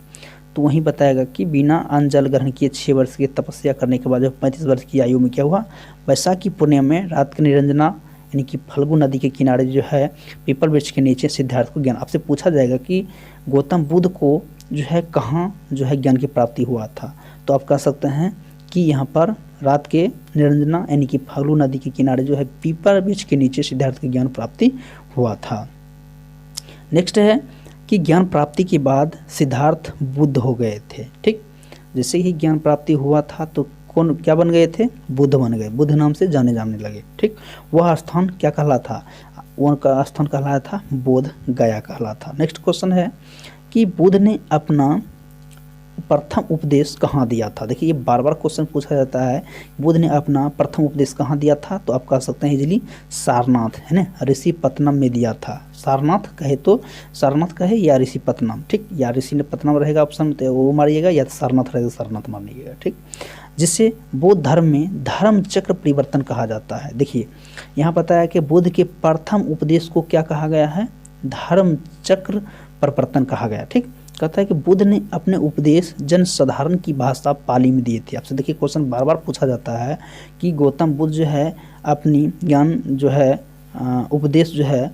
तो वहीं बताएगा कि बिना अन्न जल ग्रहण किए 6 वर्ष की तपस्या करने के बाद जब 35 वर्ष की आयु में क्या हुआ, वैशाखी पूर्णिमा में रात की निरंजना यानी कि फल्गु नदी के किनारे जो है पीपल वृक्ष के नीचे सिद्धार्थ को ज्ञान। आपसे पूछा जाएगा कि गौतम बुद्ध को जो है कहाँ जो है ज्ञान की प्राप्ति हुआ था, तो आप कह सकते हैं कि यहाँ पर रात के निरंजना यानी कि फाल्गु नदी के किनारे जो है पीपल वृक्ष के नीचे सिद्धार्थ की ज्ञान प्राप्ति हुआ था। नेक्स्ट है कि ज्ञान प्राप्ति के बाद सिद्धार्थ बुद्ध हो गए थे। ठीक, जैसे ही ज्ञान प्राप्ति हुआ था तो कौन क्या बन गए थे? बुद्ध बन गए, बुद्ध नाम से जाने जाने लगे। ठीक, वह स्थान क्या कहला था? उनका स्थान कहलाया था बोध गया कहला था। नेक्स्ट क्वेश्चन है कि बुद्ध ने अपना प्रथम उपदेश कहाँ दिया था? देखिए ये बार बार क्वेश्चन पूछा जाता है, बुद्ध ने अपना प्रथम उपदेश कहाँ दिया था? तो आप कह सकते हैं इजीली सारनाथ, है ना, ऋषिपत्तनम में दिया था। सारनाथ कहे तो सारनाथ कहे या ऋषिपत्तनम। ठीक, या ऋषिपत्तनम रहेगा ऑप्शन तो वो मारिएगा, या सारनाथ रहेगा सारनाथ मारिएगा। ठीक, जिसे बौद्ध धर्म में धर्म चक्र परिवर्तन कहा जाता है। देखिए यहाँ पता है कि बुद्ध के प्रथम उपदेश को क्या कहा गया है? धर्म चक्र परिवर्तन कहा गया। ठीक, कहता है कि बुद्ध ने अपने उपदेश जनसाधारण की भाषा पाली में दिए थे। आपसे देखिए क्वेश्चन बार बार पूछा जाता है कि गौतम बुद्ध जो है अपनी ज्ञान जो है उपदेश जो है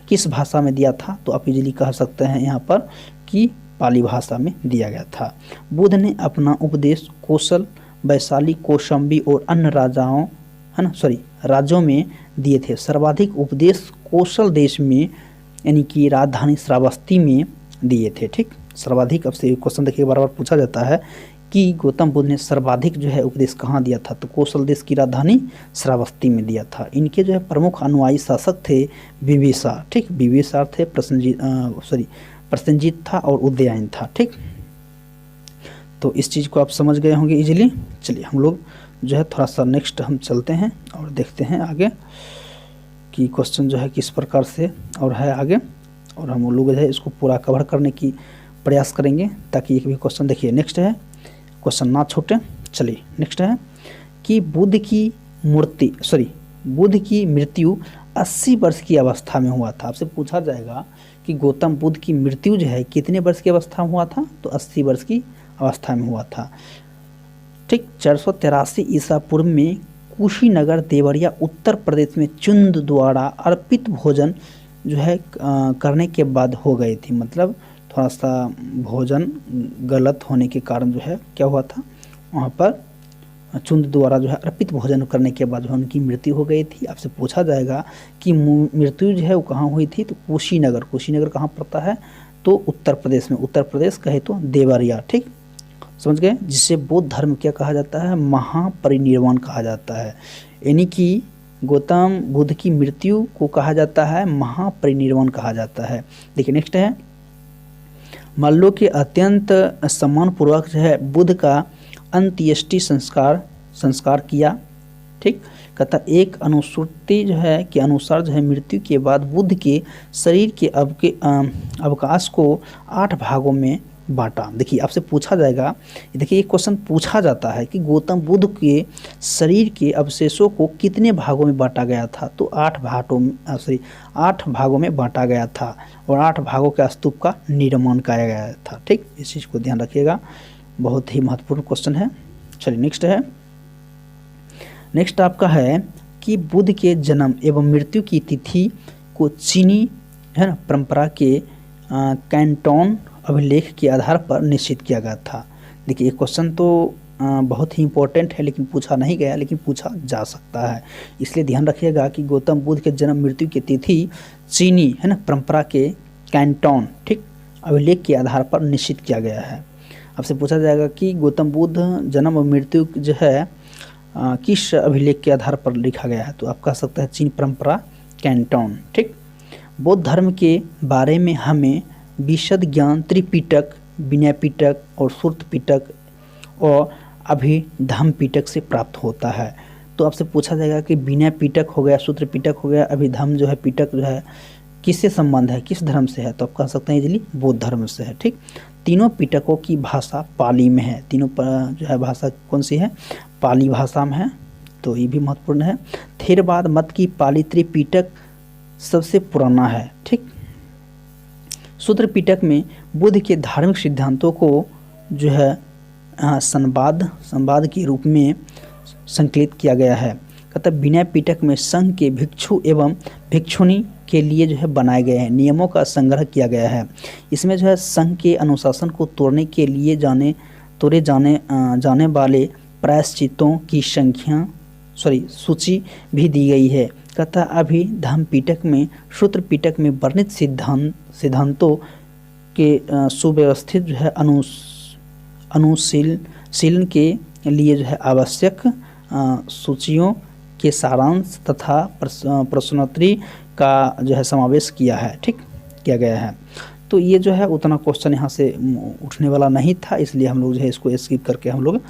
किस भाषा में दिया था? तो आप इजीली कह सकते हैं यहाँ पर कि पाली भाषा में दिया गया था। बुद्ध ने अपना उपदेश कौशल, वैशाली, कौशाम्बी और अन्य राजाओं, है ना, राज्यों में दिए थे। सर्वाधिक उपदेश कौशल देश में यानी कि राजधानी श्रावस्ती में दिए थे। ठीक, सर्वाधिक, अब से क्वेश्चन देखिए बार बार पूछा जाता है कि गौतम बुद्ध ने सर्वाधिक जो है उपदेश कहाँ दिया था? तो कौशल देश की राजधानी श्रावस्ती में दिया था। इनके जो है प्रमुख अनुयायी शासक थे बिंबिसार। ठीक, बिंबिसार थे, प्रसेनजीत था और उदयन था। ठीक, तो इस चीज़ को आप समझ गए होंगे इजीली। चलिए हम लोग जो है थोड़ा सा नेक्स्ट हम चलते हैं और देखते हैं आगे कि क्वेश्चन जो है किस प्रकार से और है आगे, और हम लोग जो है इसको पूरा कवर करने की प्रयास करेंगे ताकि एक भी क्वेश्चन, देखिए नेक्स्ट है क्वेश्चन ना छूटे। चलिए नेक्स्ट है कि बुद्ध की मृत्यु 80 वर्ष की अवस्था में हुआ था। आपसे पूछा जाएगा कि गौतम बुद्ध की मृत्यु जो है कितने वर्ष की अवस्था में हुआ था? तो 80 वर्ष की अवस्था में हुआ था। ठीक, 483 ईसा पूर्व में कुशीनगर देवरिया उत्तर प्रदेश में चुंद द्वारा अर्पित भोजन जो है करने के बाद हो गई थी। मतलब थोड़ा सा भोजन गलत होने के कारण जो है क्या हुआ था, वहाँ पर चुंद द्वारा जो है अर्पित भोजन करने के बाद जो उनकी मृत्यु हो गई थी। आपसे पूछा जाएगा कि मृत्यु जो है वो कहाँ हुई थी? तो कुशीनगर। कुशीनगर कहाँ पड़ता है? तो उत्तर प्रदेश में। उत्तर प्रदेश कहे तो देवरिया। ठीक, समझ गए, जिसे बौद्ध धर्म क्या कहा जाता है? महापरिनिर्वाण कहा जाता है। यानी कि गौतम बुद्ध की मृत्यु को कहा जाता है महापरिनिर्वाण कहा जाता है। देखिए नेक्स्ट है, मल्लों के अत्यंत सम्मानपूर्वक जो है बुद्ध का अंत्येष्टि संस्कार किया। ठीक, कहता एक अनुश्रुति जो है के अनुसार जो है मृत्यु के बाद बुद्ध के शरीर के अवकाश को 8 भागों में बांटा। देखिए आपसे पूछा जाएगा, देखिए एक क्वेश्चन पूछा जाता है कि गौतम बुद्ध के शरीर के अवशेषों को कितने भागों में बांटा गया था? तो 8 भागों में बांटा गया था और 8 भागों के स्तूप का निर्माण किया गया था। ठीक, इस चीज़ को ध्यान रखिएगा, बहुत ही महत्वपूर्ण क्वेश्चन है। चलिए नेक्स्ट है, नेक्स्ट आपका है कि बुद्ध के जन्म एवं मृत्यु की तिथि को चीनी, है ना, परंपरा के कैंटोन अभिलेख के आधार पर निश्चित किया गया था। देखिए ये क्वेश्चन तो बहुत ही इंपॉर्टेंट है लेकिन पूछा नहीं गया, लेकिन पूछा जा सकता है, इसलिए ध्यान रखिएगा कि गौतम बुद्ध के जन्म मृत्यु की तिथि चीनी, है ना, परंपरा के कैंटोन, ठीक, अभिलेख के आधार पर निश्चित किया गया है। आपसे पूछा जाएगा कि गौतम बुद्ध जन्म और मृत्यु जो है किस अभिलेख के आधार पर लिखा गया है? तो आप कह सकते हैं चीन परंपरा कैंटोन। ठीक, बौद्ध धर्म के बारे में हमें विशद ज्ञान त्रिपिटक, विनय पिटक और श्रुत पिटक और अभिधम्म पिटक से प्राप्त होता है। तो आपसे पूछा जाएगा कि विनय पिटक हो गया, सूत्र पिटक हो गया, अभिधम्म जो है पिटक जो है किससे संबंध है, किस धर्म से है? तो आप कह सकते हैं इजीली बौद्ध धर्म से है। ठीक, तीनों पिटकों की भाषा पाली में है। तीनों जो है भाषा कौन सी है? पाली भाषा में है, तो ये भी महत्वपूर्ण है। थेरवाद मत की पाली त्रिपिटक सबसे पुराना है। ठीक, सूत्र पिटक में बुद्ध के धार्मिक सिद्धांतों को जो है संवाद के रूप में संकलित किया गया है। कहता विनय पिटक में संघ के भिक्षु एवं भिक्षुणी के लिए जो है बनाए गए हैं नियमों का संग्रह किया गया है। इसमें जो है संघ के अनुशासन को तोड़ने के लिए जाने वाले प्रायश्चितों की सूची भी दी गई है। कहता अभी धम्म पिटक में सूत्र पिटक में वर्णित सिद्धांतों के सुव्यवस्थित जो है अनुशीलन के लिए जो है आवश्यक सूचियों के सारांश तथा प्रश्नोत्तरी का जो है समावेश किया गया है। तो ये जो है उतना क्वेश्चन यहाँ से उठने वाला नहीं था, इसलिए हम लोग जो है इसको स्किप करके हम लोग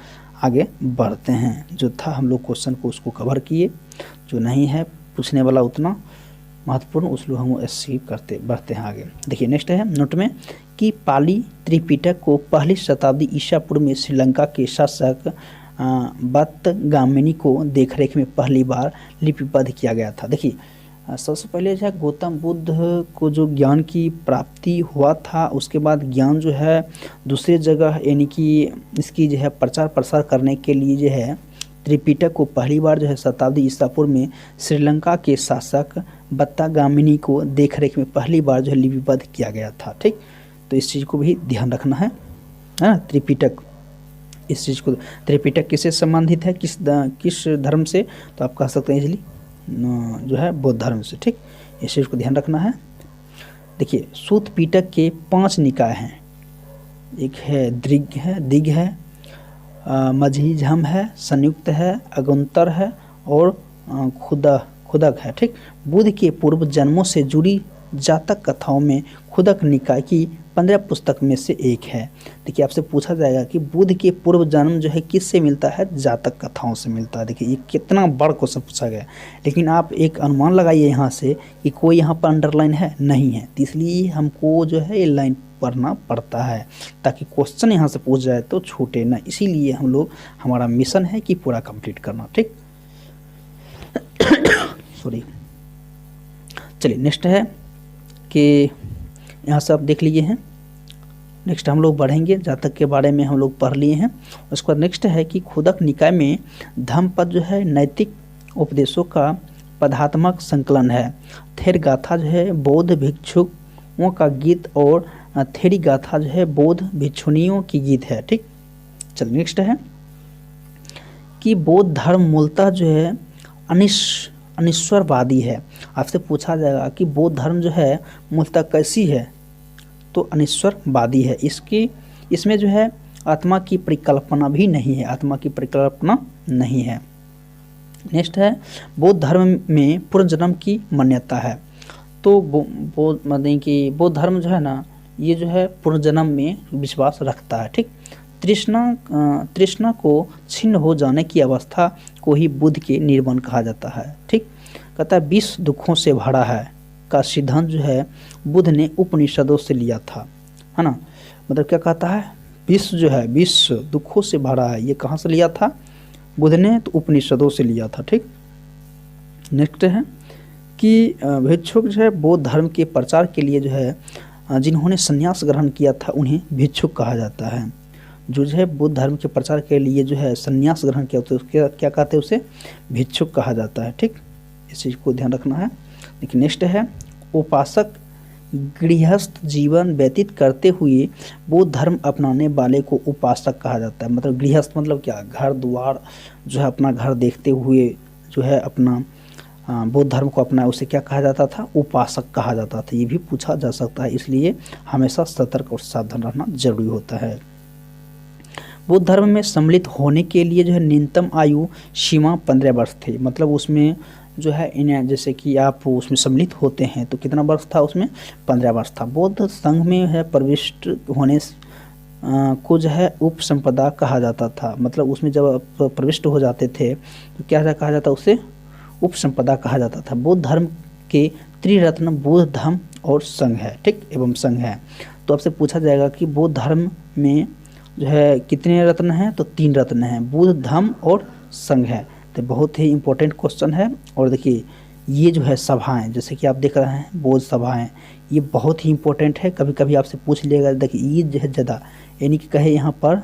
आगे बढ़ते हैं। जो था हम लोग क्वेश्चन को उसको कवर किए, जो नहीं है पूछने वाला उतना महत्वपूर्ण उसको हम स्किप करते बढ़ते हैं आगे। देखिए नेक्स्ट है नोट में कि पाली त्रिपिटक को पहली शताब्दी ईसा पूर्व में श्रीलंका के शासक बत्तगामिनी को देखरेख में पहली बार लिपिबद्ध किया गया था। देखिए सबसे पहले जो है गौतम बुद्ध को जो ज्ञान की प्राप्ति हुआ था, उसके बाद ज्ञान जो है दूसरे जगह यानी कि इसकी जो है प्रचार प्रसार करने के लिए जो है त्रिपिटक को पहली बार जो है शताब्दी ईसा पूर्व में श्रीलंका के शासक बत्तागामिनी को देखरेख में पहली बार जो है लिपिबद्ध किया गया था। ठीक, तो इस चीज़ को भी ध्यान रखना है ना। त्रिपिटक, इस चीज़ को त्रिपिटक किससे संबंधित है, किस धर्म से, तो आप कह सकते हैं इजली जो है बौद्ध धर्म से। ठीक, इस चीज़ को ध्यान रखना है। देखिए सूत पिटक के 5 निकाय हैं, एक है दिग है, मझिझम है, संयुक्त है, अगुंतर है और खुदक है। ठीक, बुद्ध के पूर्व जन्मों से जुड़ी जातक कथाओं में खुदक निकाय की 15 पुस्तक में से एक है। देखिए आपसे पूछा जाएगा कि बुद्ध के पूर्व जन्म जो है किससे मिलता है, जातक कथाओं से मिलता है। देखिए ये कितना बड़ा क्वेश्चन पूछा गया, लेकिन आप एक अनुमान लगाइए यहाँ से कि कोई यहाँ पर अंडरलाइन है, नहीं है, तो इसलिए हमको जो है ये लाइन पढ़ना पड़ता है ताकि क्वेश्चन यहाँ से पूछ जाए तो छूटे ना। इसीलिए हम लोग, हमारा मिशन है कि पूरा कंप्लीट करना। ठीक सॉरी, चलिए नेक्स्ट है कि यहाँ से आप देख लीजिए हैं। नेक्स्ट हम लोग बढ़ेंगे, जातक के बारे में हम लोग पढ़ लिए हैं। उसके बाद नेक्स्ट है कि खुदक निकाय में धम्मपद जो है नैतिक उपदेशों का पदात्मक संकलन है। थेर गाथा जो है बौद्ध भिक्षुओं का गीत और थेरी गाथा जो है बौद्ध भिक्षुनियों की गीत है। ठीक, चलिए नेक्स्ट है कि बौद्ध धर्म मूलतः जो है अनिश्वरवादी है। आपसे पूछा जाएगा कि बौद्ध धर्म जो है मूलतः कैसी है, तो अनिश्वरवादी है। इसमें जो है आत्मा की परिकल्पना भी नहीं है, आत्मा की परिकल्पना नहीं है। नेक्स्ट है बौद्ध धर्म में पुनर्जन्म की मान्यता है। तो मतलब कि बौद्ध धर्म जो है ना, ये जो है पुनर्जन्म में विश्वास रखता है। ठीक, तृष्णा को छिन्न हो जाने की अवस्था को ही बुद्ध के निर्वाण कहा जाता है। ठीक, कहता है विश्व दुखों से भरा है का सिद्धांत जो है बुद्ध ने उपनिषदों से लिया था, है ना। मतलब क्या कहता है, विश्व जो है विश्व दुखों से भरा है, ये कहाँ से लिया था बुद्ध ने, तो उपनिषदों से लिया था। ठीक, नेक्स्ट है कि भिक्षुक जो है बौद्ध धर्म के प्रचार के लिए जो है जिन्होंने संन्यास ग्रहण किया था उन्हें भिक्षुक कहा जाता है। जो है बुद्ध धर्म के प्रचार के लिए जो है संन्यास ग्रहण किया तो क्या कहते हैं, उसे भिक्षुक कहा जाता है। ठीक, इस चीज़ को ध्यान रखना है। लेकिन नेक्स्ट है उपासक गृहस्थ जीवन व्यतीत करते हुए बौद्ध धर्म अपनाने वाले को उपासक कहा जाता है। मतलब गृहस्थ मतलब क्या, घर द्वार जो है अपना घर देखते हुए जो है अपना बौद्ध धर्म को अपनाया, उसे क्या कहा जाता था, उपासक कहा जाता था। ये भी पूछा जा सकता है, इसलिए हमेशा सतर्क और सावधान रहना जरूरी होता है। बौद्ध धर्म में सम्मिलित होने के लिए जो है न्यूनतम आयु सीमा 15 वर्ष थे। मतलब उसमें जो है इन्हें, जैसे कि आप उसमें सम्मिलित होते हैं तो कितना वर्ष था, उसमें 15 वर्ष था। बौद्ध संघ में है प्रविष्ट होने को जो है उपसंपदा कहा जाता था। मतलब उसमें जब आप प्रविष्ट हो जाते थे तो क्या कहा जाता, उसे उपसंपदा कहा जाता था। बौद्ध धर्म के त्रिरत्न बुद्ध धम्म और संघ है। ठीक, एवं संघ है। तो आपसे पूछा जाएगा कि बौद्ध धर्म में जो है कितने रत्न हैं, तो 3 रत्न हैं, बुद्ध धम्म और संघ है। तो बहुत ही इंपॉर्टेंट क्वेश्चन है। और देखिए ये जो है सभाएं, जैसे कि आप देख रहे हैं बौद्ध सभाएं, ये बहुत ही इंपॉर्टेंट है। कभी कभी आपसे पूछ लिएगा, देखिए ये जो है ज़्यादा यानी कि कहे यहाँ पर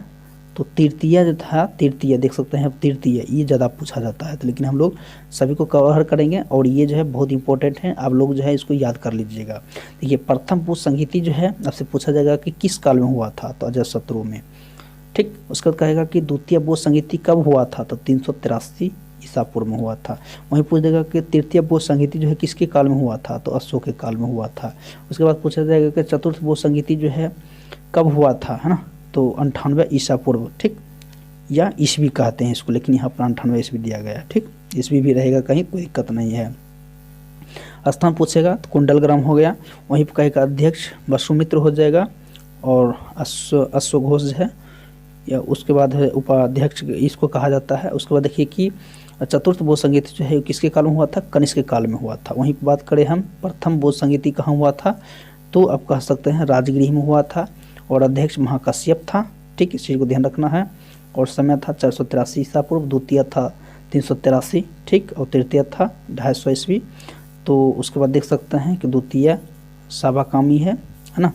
तो तृतीया जो था, तृतीया देख सकते हैं, तृतीया ये ज़्यादा पूछा जाता है। तो लेकिन हम लोग सभी को कवर करेंगे और ये जो है बहुत इंपॉर्टेंट है, आप लोग जो है इसको याद कर लीजिएगा। देखिए प्रथम पुष्प संहिता जो है आपसे पूछा जाएगा कि किस काल में हुआ था, तो अजातशत्रु में। ठीक। उसके बाद कहेगा कि द्वितीय बोध संगीति कब हुआ था, तो 383 ईसा पूर्व में हुआ था। वहीं पूछ देगा कि तृतीय बोध संगीति जो है किसके काल में हुआ था, तो अशोक के काल में हुआ था। उसके बाद पूछा जाएगा कि चतुर्थ बोध संगीति जो है कब हुआ था, है ना, तो 98 ईसा पूर्व, ठीक, या ईस्वी कहते हैं इसको, लेकिन यहाँ पर 98 ईस्वी दिया गया है, ठीक। ईस्वी भी रहेगा कहीं, कोई दिक्कत नहीं है। स्थान पूछेगा तो कुंडलग्राम हो गया। वहीं पर कहेगा अध्यक्ष वसुमित्र हो जाएगा, और अश्वघोष जो है, या उसके बाद है उपाध्यक्ष इसको कहा जाता है। उसके बाद देखिए कि चतुर्थ बोध संगीति जो है किसके काल में हुआ था, कनिष्क के काल में हुआ था। वहीं पर बात करें हम प्रथम बोध संगीति कहाँ हुआ था, तो आप कह सकते हैं राजगृह में हुआ था, और अध्यक्ष महाकश्यप था, ठीक, इस चीज़ को ध्यान रखना है। और समय था 483 ईसा पूर्व, द्वितीय था 383, ठीक, और तृतीय था 250 ईस्वी। तो उसके बाद देख सकते हैं कि द्वितीय साबाकामी है ना,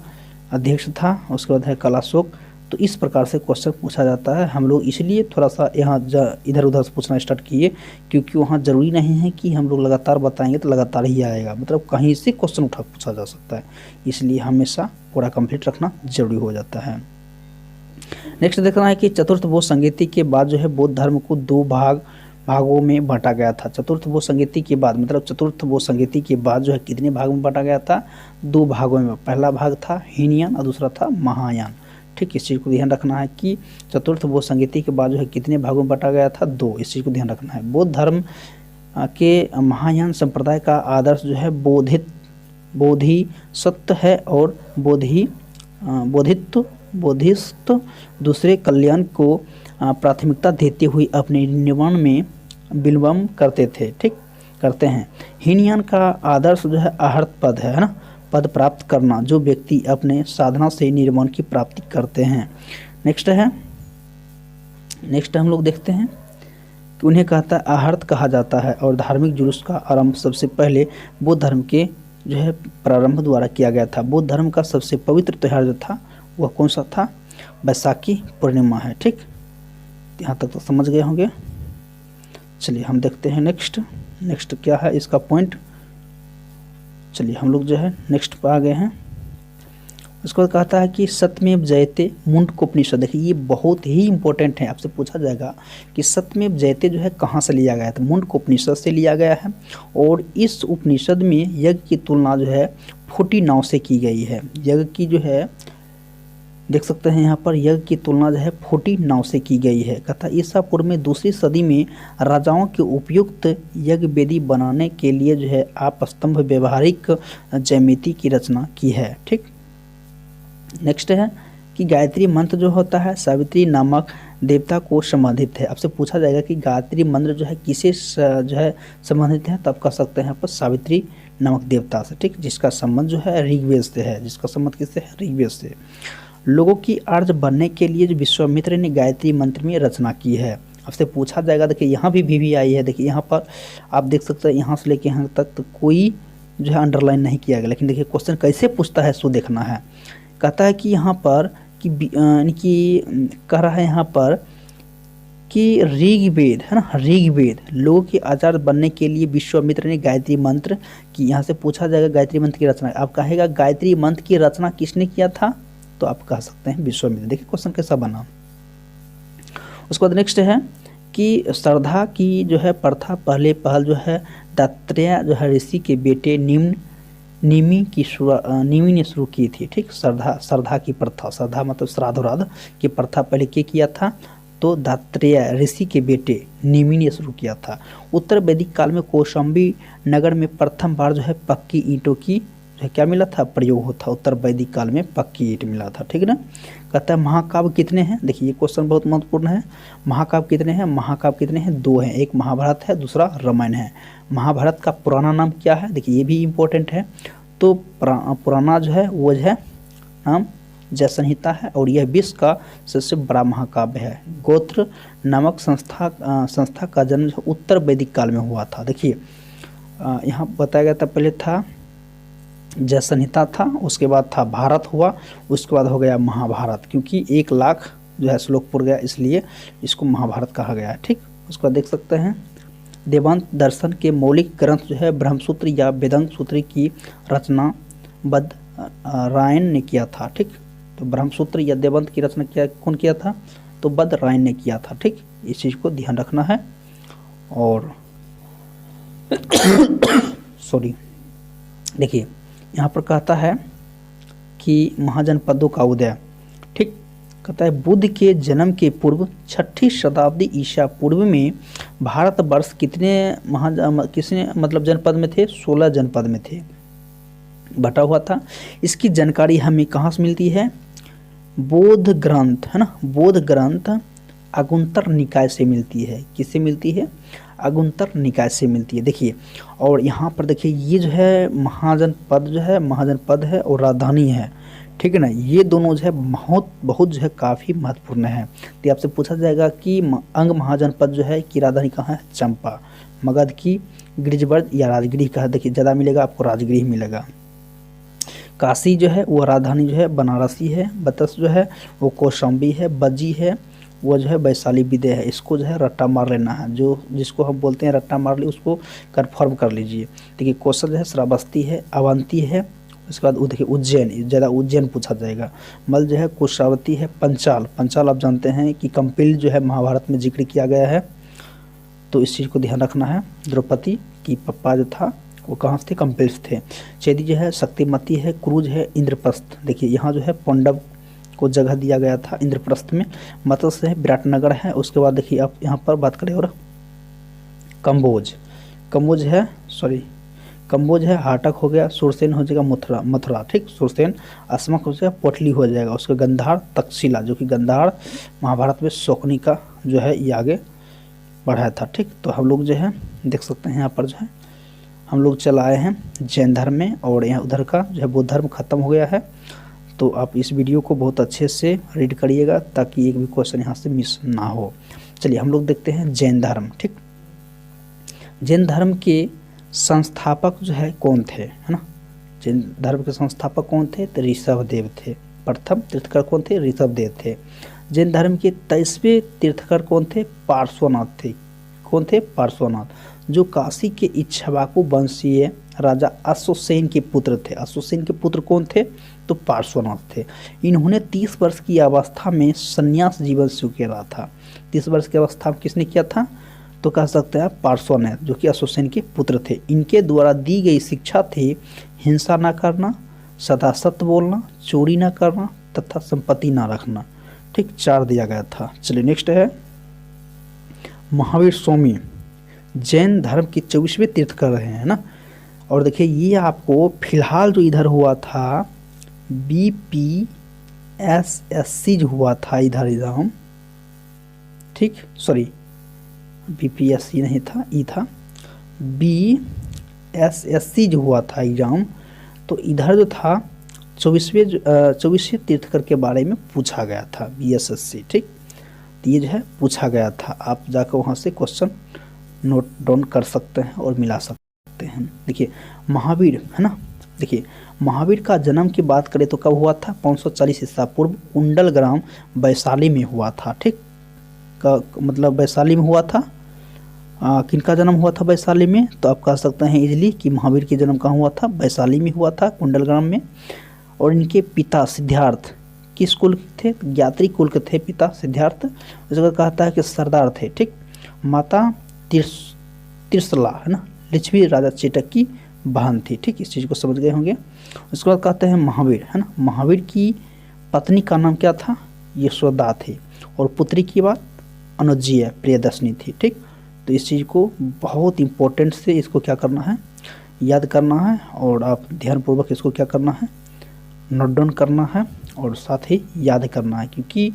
अध्यक्ष था। उसके बाद है कलाशोक। तो इस प्रकार से क्वेश्चन पूछा जाता है। हम लोग इसलिए थोड़ा सा यहाँ इधर उधर से पूछना स्टार्ट किए, क्योंकि वहाँ ज़रूरी नहीं है कि हम लोग लगातार बताएंगे तो लगातार ही आएगा, मतलब कहीं से क्वेश्चन उठा पूछा जा सकता है, इसलिए हमेशा पूरा कंप्लीट रखना जरूरी हो जाता है। नेक्स्ट देखना है कि चतुर्थ बोध संगीति के बाद जो है बौद्ध धर्म को दो भागों में बांटा गया था। चतुर्थ बोध संगीति के बाद, मतलब चतुर्थ बोध संगीति के बाद जो है कितने भागों में बांटा गया था, दो भागों में। पहला भाग था हीनयान और दूसरा था महायान, ठीक। इस चीज़ को ध्यान रखना है कि चतुर्थ बोध संगीति के बाद जो है कितने भागों में बांटा गया था, दो। इस चीज़ को ध्यान रखना है। बौद्ध धर्म के महायान संप्रदाय का आदर्श जो है बोधिसत्व है, और बोधिसत्व दूसरे कल्याण को प्राथमिकता देते हुए अपने निर्माण में विलंब करते थे, ठीक, करते हैं। हीनयान का आदर्श जो है आहर्त पद है ना, पद प्राप्त करना, जो व्यक्ति अपने साधना से निर्माण की प्राप्ति करते हैं। नेक्स्ट हम लोग देखते हैं कि उन्हें कहता है आहर्त कहा जाता है, और धार्मिक जुलूस का आरंभ सबसे पहले बौद्ध धर्म के जो है प्रारंभ द्वारा किया गया था। बौद्ध धर्म का सबसे पवित्र त्यौहार जो था वह कौन सा था, बैसाखी पूर्णिमा है, ठीक। यहाँ तक तो समझ गए होंगे। चलिए हम देखते हैं नेक्स्ट क्या है इसका पॉइंट। चलिए हम लोग जो है नेक्स्ट पर आ गए हैं। उसके बाद कहता है कि सत्यमेव जयते मुंडकोपनिषद। देखिए ये बहुत ही इंपॉर्टेंट है, आपसे पूछा जाएगा कि सत्यमेव जयते जो है कहाँ से लिया गया है, तो मुंडकोपनिषद से लिया गया है। और इस उपनिषद में यज्ञ की तुलना जो है 49 से की गई है। यज्ञ की जो है देख सकते हैं यहाँ पर, यज्ञ की तुलना जो है 49 से की गई है। कहता ईसा पूर्व में दूसरी सदी में राजाओं के उपयुक्त यज्ञ वेदी बनाने के लिए जो है आप स्तंभ व्यवहारिक ज्यामिति की रचना की है, ठीक। नेक्स्ट है कि गायत्री मंत्र जो होता है सावित्री नामक देवता को संबंधित है। आपसे पूछा जाएगा कि गायत्री मंत्र जो है किसे जो है संबंधित है, तब कह सकते हैं यहाँ पर सावित्री नामक देवता से, ठीक, जिसका संबंध जो है ऋग्वेद से है। जिसका संबंध किससे है, ऋग्वेद से। लोगों की आर्य बनने के लिए जो विश्वामित्र ने गायत्री मंत्र में रचना की है। आपसे पूछा जाएगा, देखिए यहाँ भी आई है, देखिए यहाँ पर आप देख सकते हैं, यहाँ से लेके यहाँ तक तो कोई जो है अंडरलाइन नहीं किया गया, लेकिन देखिए क्वेश्चन कैसे पूछता है सो देखना है। कहता है कि यहाँ पर कि कह रहा है यहाँ पर कि ऋग्वेद है ना, ऋग्वेद लोगों के आचार्य बनने के लिए विश्वामित्र ने गायत्री मंत्र की। यहाँ से पूछा जाएगा गायत्री मंत्र की रचना, आप कहेगा गायत्री मंत्र की रचना किसने किया था, तो आप कह सकते हैं विश्वामित्र। देखिए क्वेश्चन कैसा बना। उसके बाद नेक्स्ट है कि श्रद्धा की जो है प्रथा पहल जो है दत्तात्रेय जो है ऋषि के बेटे निमि ने शुरू की थी, ठीक। श्रद्धा की प्रथा, श्रद्धा मतलब श्राद्ध की प्रथा पहले क्या किया था, तो दत्तात्रेय ऋषि के बेटे निमि ने शुरू किया था। उत्तर वैदिक काल में कौशाम्बी नगर में प्रथम बार जो है पक्की ईंटों की क्या मिला था, प्रयोग होता। उत्तर वैदिक काल में पक्की ईंट मिला था, ठीक ना। कहता है महाकाव्य कितने हैं, देखिए ये क्वेश्चन बहुत महत्वपूर्ण है। महाकाव्य कितने हैं, महाकाव्य कितने हैं, 2 हैं, एक महाभारत है, दूसरा रामायण है। महाभारत का पुराना नाम क्या है, देखिए ये भी इम्पोर्टेंट है। तो पुराना जो है वो है नाम जय संहिता है, और यह विश्व का सबसे बड़ा महाकाव्य है। गोत्र नामक संस्था का जन्म उत्तर वैदिक काल में हुआ था। देखिए यहाँ बताया गया था, पहले था जय संहिता था, उसके बाद था भारत हुआ, उसके बाद हो गया महाभारत, क्योंकि 1 लाख जो है श्लोक पुर गया, इसलिए इसको महाभारत कहा गया है, ठीक। उसको देख सकते हैं देवांत दर्शन के मौलिक ग्रंथ जो है ब्रह्मसूत्र या वेदांत सूत्र की रचना बद्ध रायन ने किया था, ठीक। तो ब्रह्मसूत्र या देवांत की रचना कौन किया था, तो बदरायन ने किया था। ठीक, इस चीज़ को ध्यान रखना है। और सॉरी, देखिए यहाँ पर कहता है कि महाजनपदों का उदय, ठीक, कहता है बुद्ध के जन्म के पूर्व 6ठी शताब्दी ईसा पूर्व में भारतवर्ष कितने मतलब जनपद में थे? 16 जनपद में थे, बटा हुआ था। इसकी जानकारी हमें कहाँ से मिलती है? बौद्ध ग्रंथ, है ना, बौद्ध ग्रंथ अगुंतर निकाय से मिलती है। किससे मिलती है? अगुंतर निकाय से मिलती है। देखिए, और यहाँ पर देखिए ये जो है महाजनपद है और राजधानी है, ठीक है ना, ये दोनों जो है बहुत जो है काफ़ी महत्वपूर्ण है। तो आपसे पूछा जाएगा कि अंग महाजनपद जो है की राजधानी कहाँ है? चंपा। मगध की गिरिजवर्द या राजगिरी का, देखिए ज़्यादा मिलेगा आपको राजगिरी ही मिलेगा। काशी जो है वो राजधानी जो है बनारसी है। बतस जो है वो कौशाम्बी है। बज्जी है वो जो है वैशाली विदय है। इसको जो है रट्टा मार लेना है, जो जिसको हम बोलते हैं रट्टा मार ली उसको कन्फर्म कर लीजिए। देखिए कौशल जो है श्रावस्ती है, अवंती है। उसके बाद देखिए उज्जैन, ज़्यादा उज्जैन पूछा जाएगा। मल जो है कुशावती है। पंचाल आप जानते हैं कि कंपिल जो है महाभारत में जिक्र किया गया है, तो इस चीज़ को ध्यान रखना है। द्रौपदी की पप्पा जो था वो कहाँ से थे? कंपिल्स थे। चेदी जो है शक्तिमती है। क्रूज है इंद्रप्रस्थ। देखिए यहाँ जो है पांडव को जगह दिया गया था इंद्रप्रस्थ में। मत्स्य है विराटनगर है। उसके बाद देखिए आप यहाँ पर बात करें और कम्बोज है हाटक हो गया। सुरसेन हो जाएगा मथुरा, ठीक, सुरसेन। अस्मक हो जाएगा पोटली हो जाएगा। उसका गंधार तक्षशिला, जो कि गंधार महाभारत में शौकनी का जो है ये आगे बढ़ाया था। ठीक, तो हम लोग जो है देख सकते हैं यहाँ पर जो है हम लोग चल आए हैं जैन धर्म में, और यहाँ उधर का जो है बौद्ध धर्म खत्म हो गया है। तो आप इस वीडियो को बहुत अच्छे से रीड करिएगा ताकि एक भी क्वेश्चन यहाँ से मिस ना हो। चलिए हम लोग देखते हैं जैन धर्म। ठीक, जैन धर्म के संस्थापक जो है कौन थे, है ना? जैन धर्म के संस्थापक कौन थे? तो ऋषभदेव थे। प्रथम तीर्थकर कौन थे? ऋषभदेव थे। जैन धर्म के 23वें तीर्थकर कौन थे? पार्श्वनाथ थे। कौन थे? पार्श्वनाथ, जो काशी के इक्ष्वाकु वंशीय राजा अश्वसेन के पुत्र थे। अश्वसेन के पुत्र कौन थे? तो पार्श्वनाथ थे। इन्होंने 30 वर्ष की अवस्था में संन्यास जीवन स्वीकारा था। 30 वर्ष की अवस्था में किसने किया था? तो कह सकते हैं पार्श्वनाथ, जो कि अश्वसेन के पुत्र थे। इनके द्वारा दी गई शिक्षा थी हिंसा न करना, सदा सत्य बोलना, चोरी न करना तथा संपत्ति न रखना। ठीक, 4 दिया गया था। चलिए नेक्स्ट है महावीर स्वामी, जैन धर्म के 24वें तीर्थकर रहे हैं ना। और देखिए ये आपको फिलहाल जो इधर हुआ था BPSSC जो हुआ था इधर एग्जाम, ठीक, सॉरी BPSC नहीं था, ई था BSSC जो हुआ था एग्जाम, तो इधर जो था 24वें तीर्थकर के बारे में पूछा गया था BSSC। ठीक, तो ये जो है पूछा गया था। आप जाकर वहाँ से क्वेश्चन नोट डाउन कर सकते हैं और मिला सकते हैं। देखिए महावीर, है ना, देखिए महावीर का जन्म की बात करें तो कब हुआ था? 540 ईसा पूर्व कुंडल ग्राम वैशाली में हुआ था। ठीक, का मतलब वैशाली में हुआ था। किनका जन्म हुआ था वैशाली में? तो आप कह सकते हैं इजली कि महावीर के जन्म कहाँ हुआ था? वैशाली में हुआ था, कुंडल ग्राम में। और इनके पिता सिद्धार्थ किस कुल के थे? ज्ञात्री कुल के थे पिता सिद्धार्थ। इस जगह कहता है कि सरदार थे। ठीक, माता तिरसला, है ना, लिच्छवी राजा चेटक की बहन थी। ठीक, इस चीज़ को समझ गए होंगे। उसके बाद कहते हैं महावीर, है ना, महावीर की पत्नी का नाम क्या था? यशोदा थी। और पुत्री की बात अनुज्जय प्रियदर्शनी थी। ठीक, तो इस चीज़ को बहुत इंपॉर्टेंट से इसको क्या करना है? याद करना है। और आप ध्यानपूर्वक इसको क्या करना है? नोट डाउन करना है और साथ ही याद करना है, क्योंकि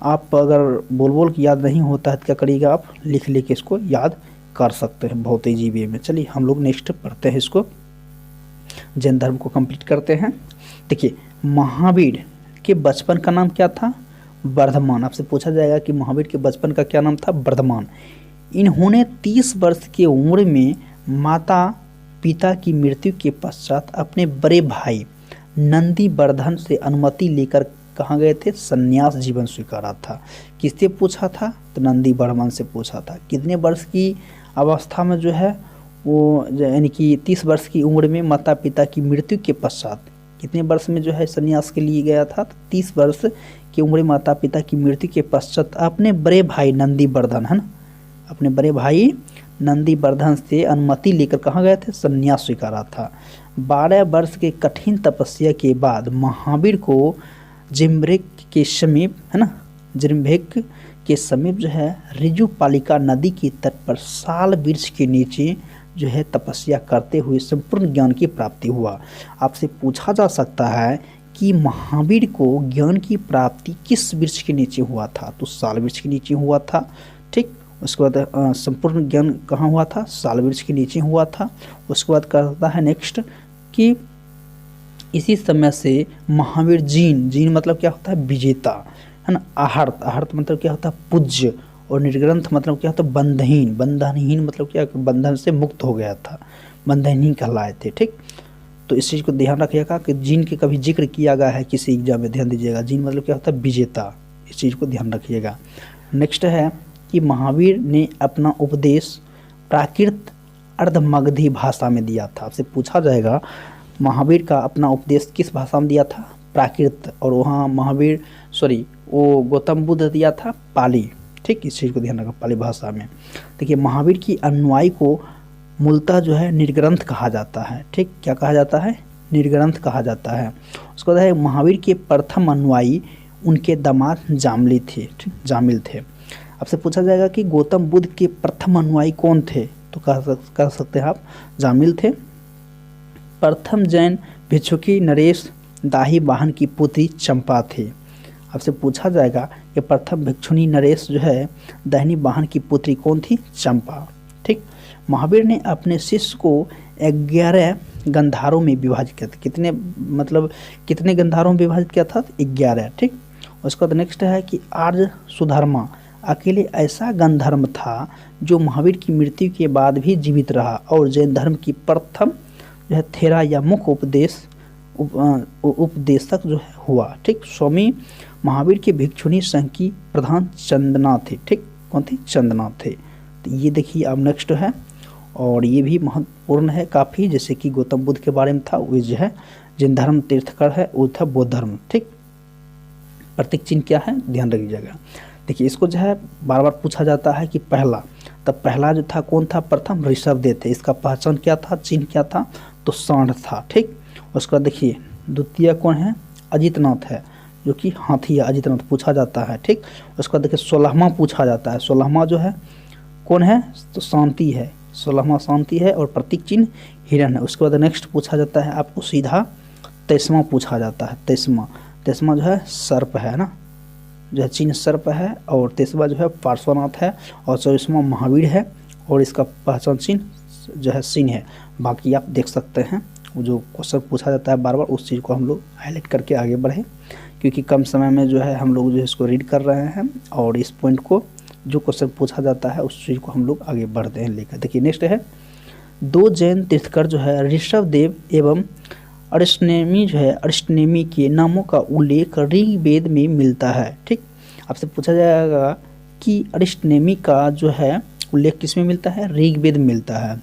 आप अगर बोल के याद नहीं होता है तो क्या करिएगा, आप लिख के इसको याद कर सकते हैं बहुत ईजी वे में। चलिए हम लोग नेक्स्ट पढ़ते हैं, इसको जैन धर्म को कंप्लीट करते हैं। देखिए महावीर के बचपन का नाम क्या था? वर्धमान। आपसे पूछा जाएगा कि महावीर के बचपन का क्या नाम था? वर्धमान। इन्होंने 30 वर्ष की उम्र में माता पिता की मृत्यु के पश्चात अपने बड़े भाई नंदी वर्धन से अनुमति लेकर कहाँ गए थे? संन्यास जीवन स्वीकारा था। किससे पूछा था? तो नंदी वर्धन से पूछा था। कितने वर्ष की अवस्था में जो है वो, यानी कि 30 वर्ष की उम्र में माता पिता की मृत्यु के पश्चात कितने वर्ष में जो है संन्यास के लिए गया था? तो 30 वर्ष कि उम्र माता पिता की मृत्यु के पश्चात अपने बड़े भाई नंदीवर्धन, है ना, अपने बड़े भाई नंदीवर्धन से अनुमति लेकर कहाँ गए थे, संन्यास स्वीकारा था। 12 वर्ष के कठिन तपस्या के बाद महावीर को जिम्ब्रेक के समीप, है ना, जिम्ब्रेक के समीप जो है ऋजुपालिका नदी के तट पर साल वृक्ष के नीचे जो है तपस्या करते हुए संपूर्ण ज्ञान की प्राप्ति हुआ। आपसे पूछा जा सकता है कि महावीर को ज्ञान की प्राप्ति किस वृक्ष के नीचे हुआ था, तो साल वृक्ष के नीचे हुआ था। ठीक, उसके बाद संपूर्ण ज्ञान कहाँ हुआ था, साल वृक्ष के नीचे हुआ था। उसके बाद कहता है नेक्स्ट कि इसी समय से महावीर जीन मतलब क्या होता है, विजेता, है ना, आहर्त मतलब क्या होता है, पूज्य, और निर्ग्रंथ मतलब क्या होता है, बंधनहीन मतलब क्या, बंधन से मुक्त हो गया था, बंधनहीन कहलाए थे। ठीक, तो इस चीज़ को ध्यान रखिएगा कि जीन के कभी जिक्र किया गया है किसी एग्जाम में, ध्यान दीजिएगा। जीन मतलब क्या होता है, विजेता, इस चीज़ को ध्यान रखिएगा। नेक्स्ट है कि महावीर ने अपना उपदेश प्राकृत अर्धमगधी भाषा में दिया था। आपसे पूछा जाएगा महावीर का अपना उपदेश किस भाषा में दिया था, प्राकृत, और वहाँ वो गौतम बुद्ध दिया था पाली। ठीक, इस चीज़ को ध्यान रखा, पाली भाषा में। देखिए महावीर की अनुयायी को मूलतः जो है निर्ग्रंथ कहा जाता है। ठीक, क्या कहा जाता है, निर्ग्रंथ कहा जाता है। उसके बाद है महावीर के प्रथम अनुयायी उनके दामाद जामिल थे। ठीक, जामिल थे। आपसे पूछा जाएगा कि गौतम बुद्ध के प्रथम अनुयायी कौन थे, तो कह सकते हैं आप जामिल थे। प्रथम जैन भिक्षुकी नरेश दाही वाहन की पुत्री चंपा थे। आपसे पूछा जाएगा कि प्रथम भिक्षुनी नरेश जो है दाहिनी वाहन की पुत्री कौन थी, चंपा। ठीक, महावीर ने अपने शिष्य को 11 गंधारों में विभाजित किया था। कितने गंधारों में विभाजित किया था, 11। ठीक, उसके बाद नेक्स्ट है कि आर्य सुधर्मा अकेले ऐसा गंधर्व था जो महावीर की मृत्यु के बाद भी जीवित रहा और जैन धर्म की प्रथम जो है थेरा या मुख्य उपदेशक जो है हुआ। ठीक, स्वामी महावीर के भिक्षुणी संघ की प्रधान चंदना थे। ठीक, कौन थी, चंदना थे। तो ये देखिए अब नेक्स्ट है, और ये भी महत्वपूर्ण है काफ़ी, जैसे कि गौतम बुद्ध के बारे में था, वो जो है जैन धर्म तीर्थकर है, वो था बौद्ध धर्म। ठीक, प्रतीक चिन्ह क्या है, ध्यान रखिएगा। देखिए इसको जो है बार बार पूछा जाता है कि पहला जो था कौन था, प्रथम ऋषभदेव थे। इसका पहचान क्या था, चिन्ह क्या था, तो सांड था। ठीक, उसका देखिए द्वितीय कौन है, अजितनाथ है, जो कि हाथी है, अजितनाथ पूछा जाता है। ठीक, उसका देखिए 16वां पूछा जाता है। 16वां जो है कौन है, तो शांति है, 16वां शांति है, और प्रतीक चिन्ह हिरण है। उसके बाद नेक्स्ट पूछा जाता है आपको सीधा 23वां पूछा जाता है। 23वां जो है सर्प है ना, जो है चिन्ह सर्प है, और 23वां जो है पार्श्वनाथ है, और 24वां महावीर है, और इसका पहचान चिन्ह जो है सिंह है। बाकी आप देख सकते हैं जो क्वेश्चन पूछा जाता है बार बार, उस चीज़ को हम लोग हाईलाइट करके आगे बढ़े, क्योंकि कम समय में जो है हम लोग जो है इसको रीड कर रहे हैं, और इस पॉइंट को जो क्वेश्चन पूछा जाता है उस चीज़ को हम लोग आगे बढ़ते हैं लेकर। देखिए नेक्स्ट है 2 जैन तीर्थकर जो है ऋषभदेव एवं अरिष्टनेमी के नामों का उल्लेख ऋग्वेद में मिलता है। ठीक, आपसे पूछा जाएगा कि अरिष्टनेमी का जो है उल्लेख किस में मिलता है, ऋग्वेद में मिलता है।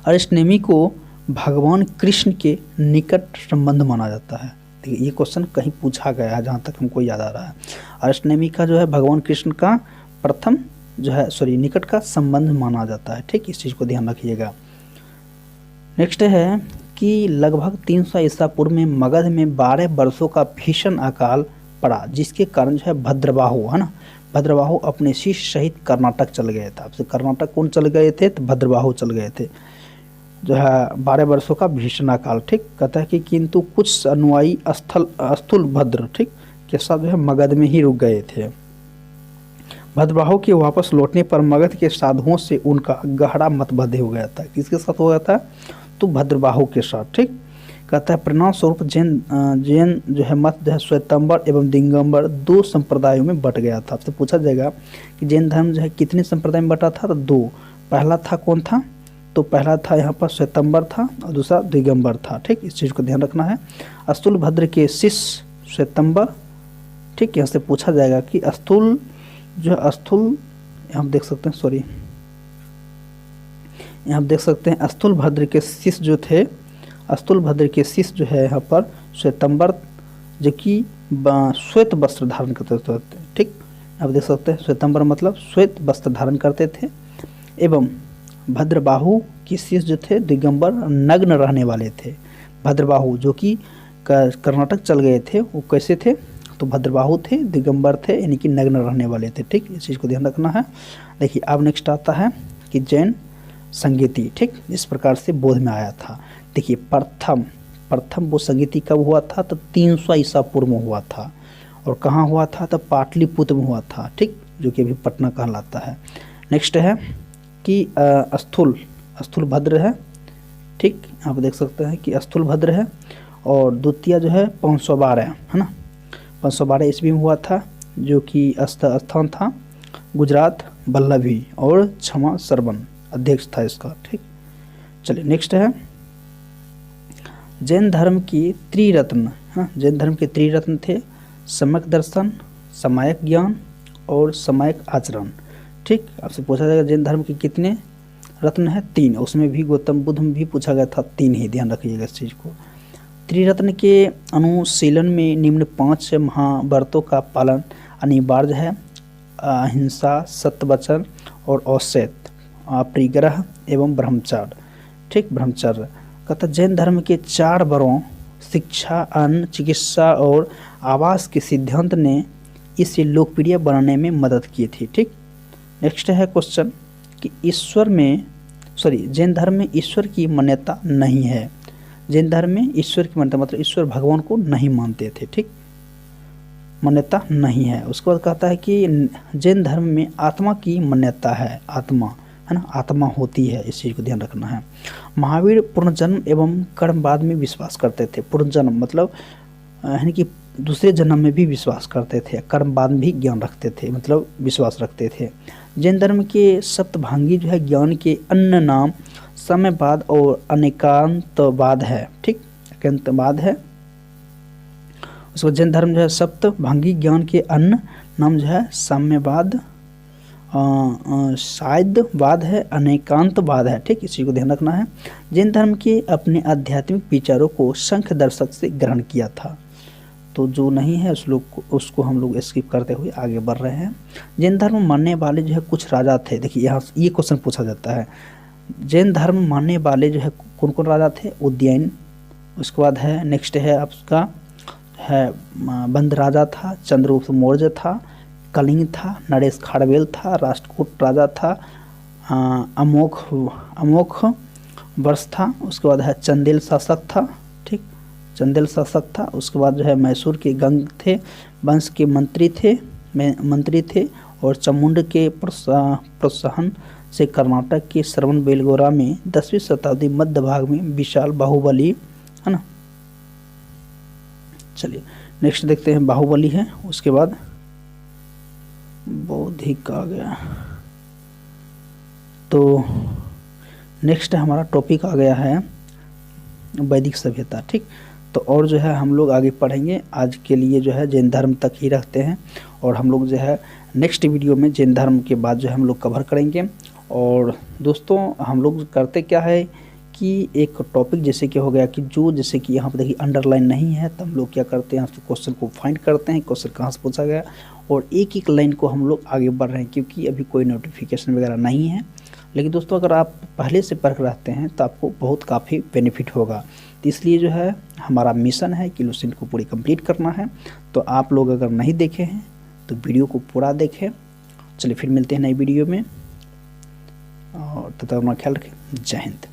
अरिष्टनेमी को भगवान कृष्ण के निकट संबंध माना जाता है। देखिए ये क्वेश्चन कहीं पूछा गया है, जहाँ तक हमको याद आ रहा है। अरिष्टनेमी का जो है भगवान कृष्ण का प्रथम जो है निकट का संबंध माना जाता है। ठीक, इस चीज़ को ध्यान रखिएगा। नेक्स्ट है कि लगभग 300 ईसा पूर्व में मगध में 12 वर्षों का भीषण अकाल पड़ा, जिसके कारण जो है भद्रबाहु, है ना, भद्रबाहु अपने शिष्य सहित कर्नाटक चल गए थे। आपसे कर्नाटक कौन चल गए थे, तो भद्रबाहु चल गए थे, जो है 12 वर्षों का भीषण काल। ठीक, कहता है कि किंतु कुछ अनुयायी स्थूलभद्र ठीक के साथ जो है मगध में ही रुक गए थे। भद्रबाहु के वापस लौटने पर मगध के साधुओं से उनका गहरा मतभेद हो गया था। किसके साथ हो गया था, तो भद्रबाहु के साथ। ठीक, कहता है परिणाम स्वरूप जैन जो है मत जो है श्वेतांबर एवं दिगंबर 2 संप्रदायों में बट गया था। आपसे पूछा जाएगा कि जैन धर्म जो है कितने संप्रदाय में बटा था, तो 2। पहला था कौन था, तो पहला था यहाँ पर श्वेतांबर था, और दूसरा दिगंबर था। ठीक, इस चीज़ को ध्यान रखना है। स्थूलभद्र के शिष्य श्वेतांबर। ठीक, यहाँ से पूछा जाएगा कि स्थूल यहाँ देख सकते हैं, यहाँ देख सकते हैं स्थूलभद्र के शिष्य जो थे, स्थूलभद्र के शिष्य जो है यहाँ पर श्वेतांबर, जो कि श्वेत वस्त्र धारण करते थे। ठीक, आप देख सकते हैं श्वेतंबर मतलब श्वेत वस्त्र धारण करते थे। एवं भद्रबाहु की शिष्य जो थे दिगंबर नग्न रहने वाले थे। भद्रबाहु जो कि कर्नाटक चल गए थे, वो कैसे थे, तो भद्रबाहु थे, दिगंबर थे, यानी कि नग्न रहने वाले थे। ठीक, इस चीज़ को ध्यान रखना है। देखिए अब नेक्स्ट आता है कि जैन संगीति। ठीक, इस प्रकार से बौद्ध में आया था। देखिए प्रथम वो संगीति कब हुआ था, तो 300 ईसा पूर्व में हुआ था। और कहाँ हुआ था, तो पाटलिपुत्र में हुआ था। ठीक, जो कि अभी पटना कहलाता है। नेक्स्ट है कि स्थूल भद्र है। ठीक, आप देख सकते हैं कि स्थूल भद्र है। और द्वितीय जो है 512 है ना, 512 ईस्वी में हुआ था, जो कि स्थान था गुजरात वल्लभी, और क्षमा सरवन अध्यक्ष था इसका। ठीक, चलिए नेक्स्ट है जैन धर्म की त्रिरत्न। हाँ, जैन धर्म के त्रिरत्न थे सम्यक दर्शन, समायक ज्ञान और समायक आचरण। ठीक, आपसे पूछा जाएगा जैन धर्म के कितने रत्न हैं, 3। उसमें भी गौतम बुद्ध में भी पूछा गया था 3 ही, ध्यान रखिएगा इस चीज़ को। त्रिरत्न के अनुशीलन में निम्न 5 महाव्रतों का पालन अनिवार्य है। अहिंसा, सत्य वचन और औषध, परिग्रह एवं ब्रह्मचर्य। ठीक, ब्रह्मचर्य कहता जैन धर्म के 4 वरों शिक्षा, अन्न, चिकित्सा और आवास के सिद्धांत ने इसे लोकप्रिय बनाने में मदद की थी। ठीक, नेक्स्ट है क्वेश्चन कि जैन धर्म में ईश्वर की मान्यता नहीं है। जैन धर्म में ईश्वर की मान्यता मतलब ईश्वर भगवान को नहीं मानते थे। ठीक, मान्यता नहीं है। उसके बाद कहता है कि जैन धर्म में आत्मा की मान्यता है, आत्मा है ना, आत्मा होती है, इस चीज़ को ध्यान रखना है। महावीर पुनर्जन्म एवं कर्मवाद में विश्वास करते थे। पुनर्जन्म मतलब यानी कि दूसरे जन्म में भी विश्वास करते थे। कर्मवाद में भी ज्ञान रखते थे, मतलब विश्वास रखते थे। जैन धर्म के सप्तभांगी जो है ज्ञान के अन्य नाम साम्यवाद और अनेकांतवाद है। ठीक, अनेकांतवाद है। उसको जैन धर्म जो है सप्तभांगी ज्ञान के अन्य नाम जो है साम्यवाद, साध्यवाद है, अनेकांतवाद है। ठीक, इसी को ध्यान रखना है। जैन धर्म के अपने आध्यात्मिक विचारों को शंख दर्शक से ग्रहण किया था। तो जो नहीं है उसको हम लोग स्किप करते हुए आगे बढ़ रहे हैं। जैन धर्म मानने वाले जो है कुछ राजा थे। देखिए यहाँ ये क्वेश्चन पूछा जाता है, जैन धर्म मानने वाले जो है कौन कौन राजा थे। उदयन, उसके बाद है नेक्स्ट है आपका है बंद राजा था, चंद्रगुप्त मौर्य था, कलिंग था, नरेश खारवेल था, राष्ट्रकूट राजा था, अमोख वर्ष था। उसके बाद है चंदेल शासक था। ठीक, चंदेल शासक था। उसके बाद जो है मैसूर के गंग थे, वंश के मंत्री थे। और चामुंड के प्रोत्साहन से कर्नाटक के श्रवणबेलगोला में 10वीं शताब्दी मध्य भाग में विशाल बाहुबली है ना। चलिए नेक्स्ट देखते हैं, बाहुबली है। उसके बाद बौद्धिक आ गया, तो नेक्स्ट हमारा टॉपिक आ गया है वैदिक सभ्यता। ठीक, तो और जो है हम लोग आगे पढ़ेंगे। आज के लिए जो है जैन धर्म तक ही रखते हैं, और हम लोग जो है नेक्स्ट वीडियो में जैन धर्म के बाद जो है हम लोग कवर करेंगे। और दोस्तों हम लोग करते क्या है कि एक टॉपिक जैसे कि हो गया कि जो जैसे कि यहाँ पर देखिए अंडरलाइन नहीं है, तो हम लोग क्या करते हैं, क्वेश्चन को फाइंड करते हैं, क्वेश्चन कहाँ से पूछा गया, और एक एक लाइन को हम लोग आगे बढ़ रहे हैं, क्योंकि अभी कोई नोटिफिकेशन वगैरह नहीं है। लेकिन दोस्तों अगर आप पहले से पढ़ रहते हैं तो आपको बहुत काफ़ी बेनिफिट होगा। तो इसलिए जो है हमारा मिशन है कि लुसेंट को पूरी कंप्लीट करना है। तो आप लोग अगर नहीं देखे हैं तो वीडियो को पूरा देखें। चलिए फिर मिलते हैं नई वीडियो में, और तब तक अपना ख्याल रखें। जय हिंद।